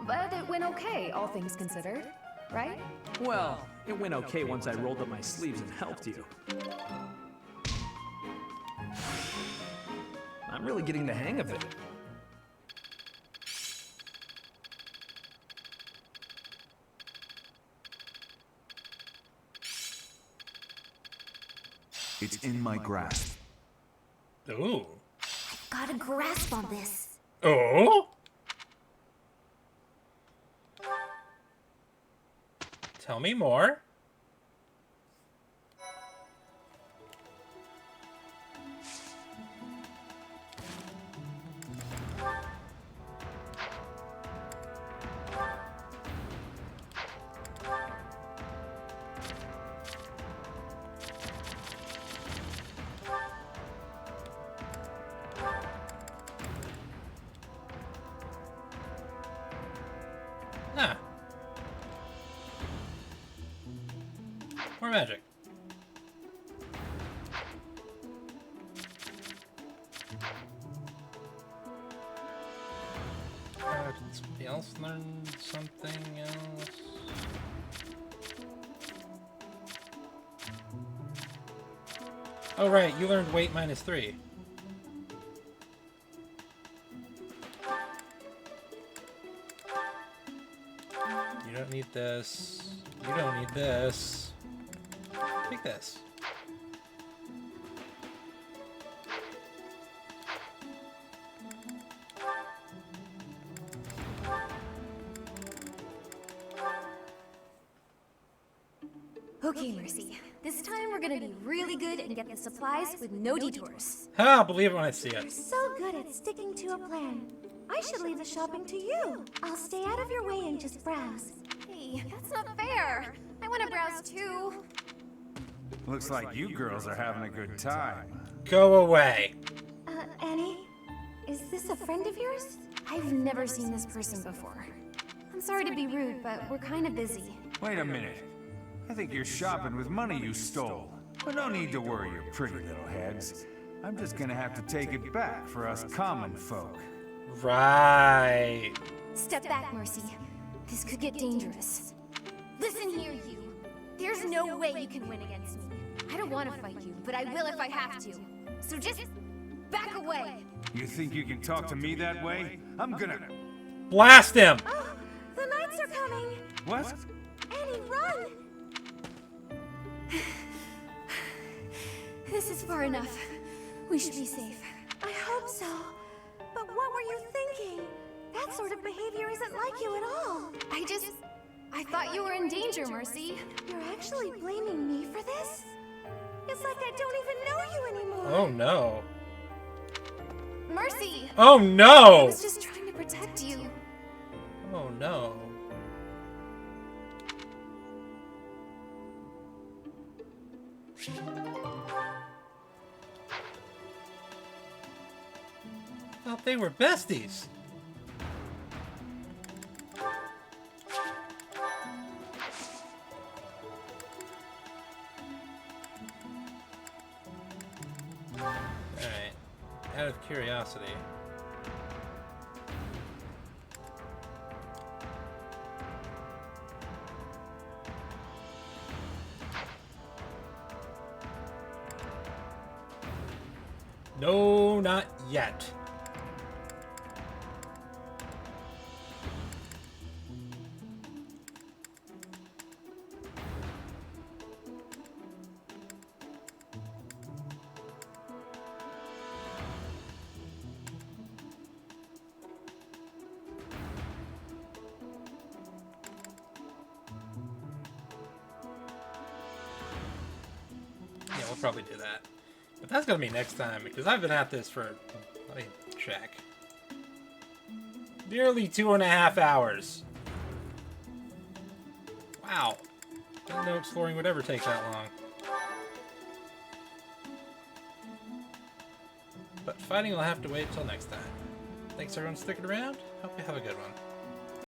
but it went okay, all things considered, right? Well, it went okay once I rolled up my sleeves and helped you. I'm really getting the hang of it. It's in my grasp. Ooh. Got a grasp on this. Oh? Tell me more. Ah. More magic. Did somebody else learn something else? Oh right, you learned weight -3. You don't need this. You don't need this. Take this. Okay, Mercy. This time we're gonna be really good and get the supplies with no detours. Ah, I'll believe it when I see You're it. so good at sticking to a plan. I should leave the shopping to you. I'll stay out of your way and just browse. Hey, that's not fair. I want to browse too. Looks like you girls are having a good time. Go away. Annie? Is this a friend of yours? I've never seen this person before. I'm sorry to be rude, but we're kind of busy. Wait a minute. I think you're shopping with money you stole. But no need to worry your pretty little heads. I'm just gonna have to take it back for us common folk. Right. Step back, Mercy. This could get dangerous. Listen here, you. There's no way you can win against me. I don't want to fight you, but I will if I have to. So just back away. You think you can talk to me that way? I'm gonna... Blast him! Oh, the knights are coming! What? Annie, run! This is far enough. We should be safe. I hope so. But what were you thinking? That sort of behavior isn't like you at all. I thought you were in danger, Mercy. You're actually blaming me for this? It's like I don't even know you anymore. Oh no. Mercy! Oh no! I was just trying to protect you. Oh no. I thought they were besties. Alright. Out of curiosity. No, not yet. Yeah, we'll probably do that. But that's gonna be next time, because I've been at this for, let me check, nearly 2.5 hours. Wow. Didn't know exploring would ever take that long. But fighting will have to wait till next time. Thanks everyone for sticking around. Hope you have a good one.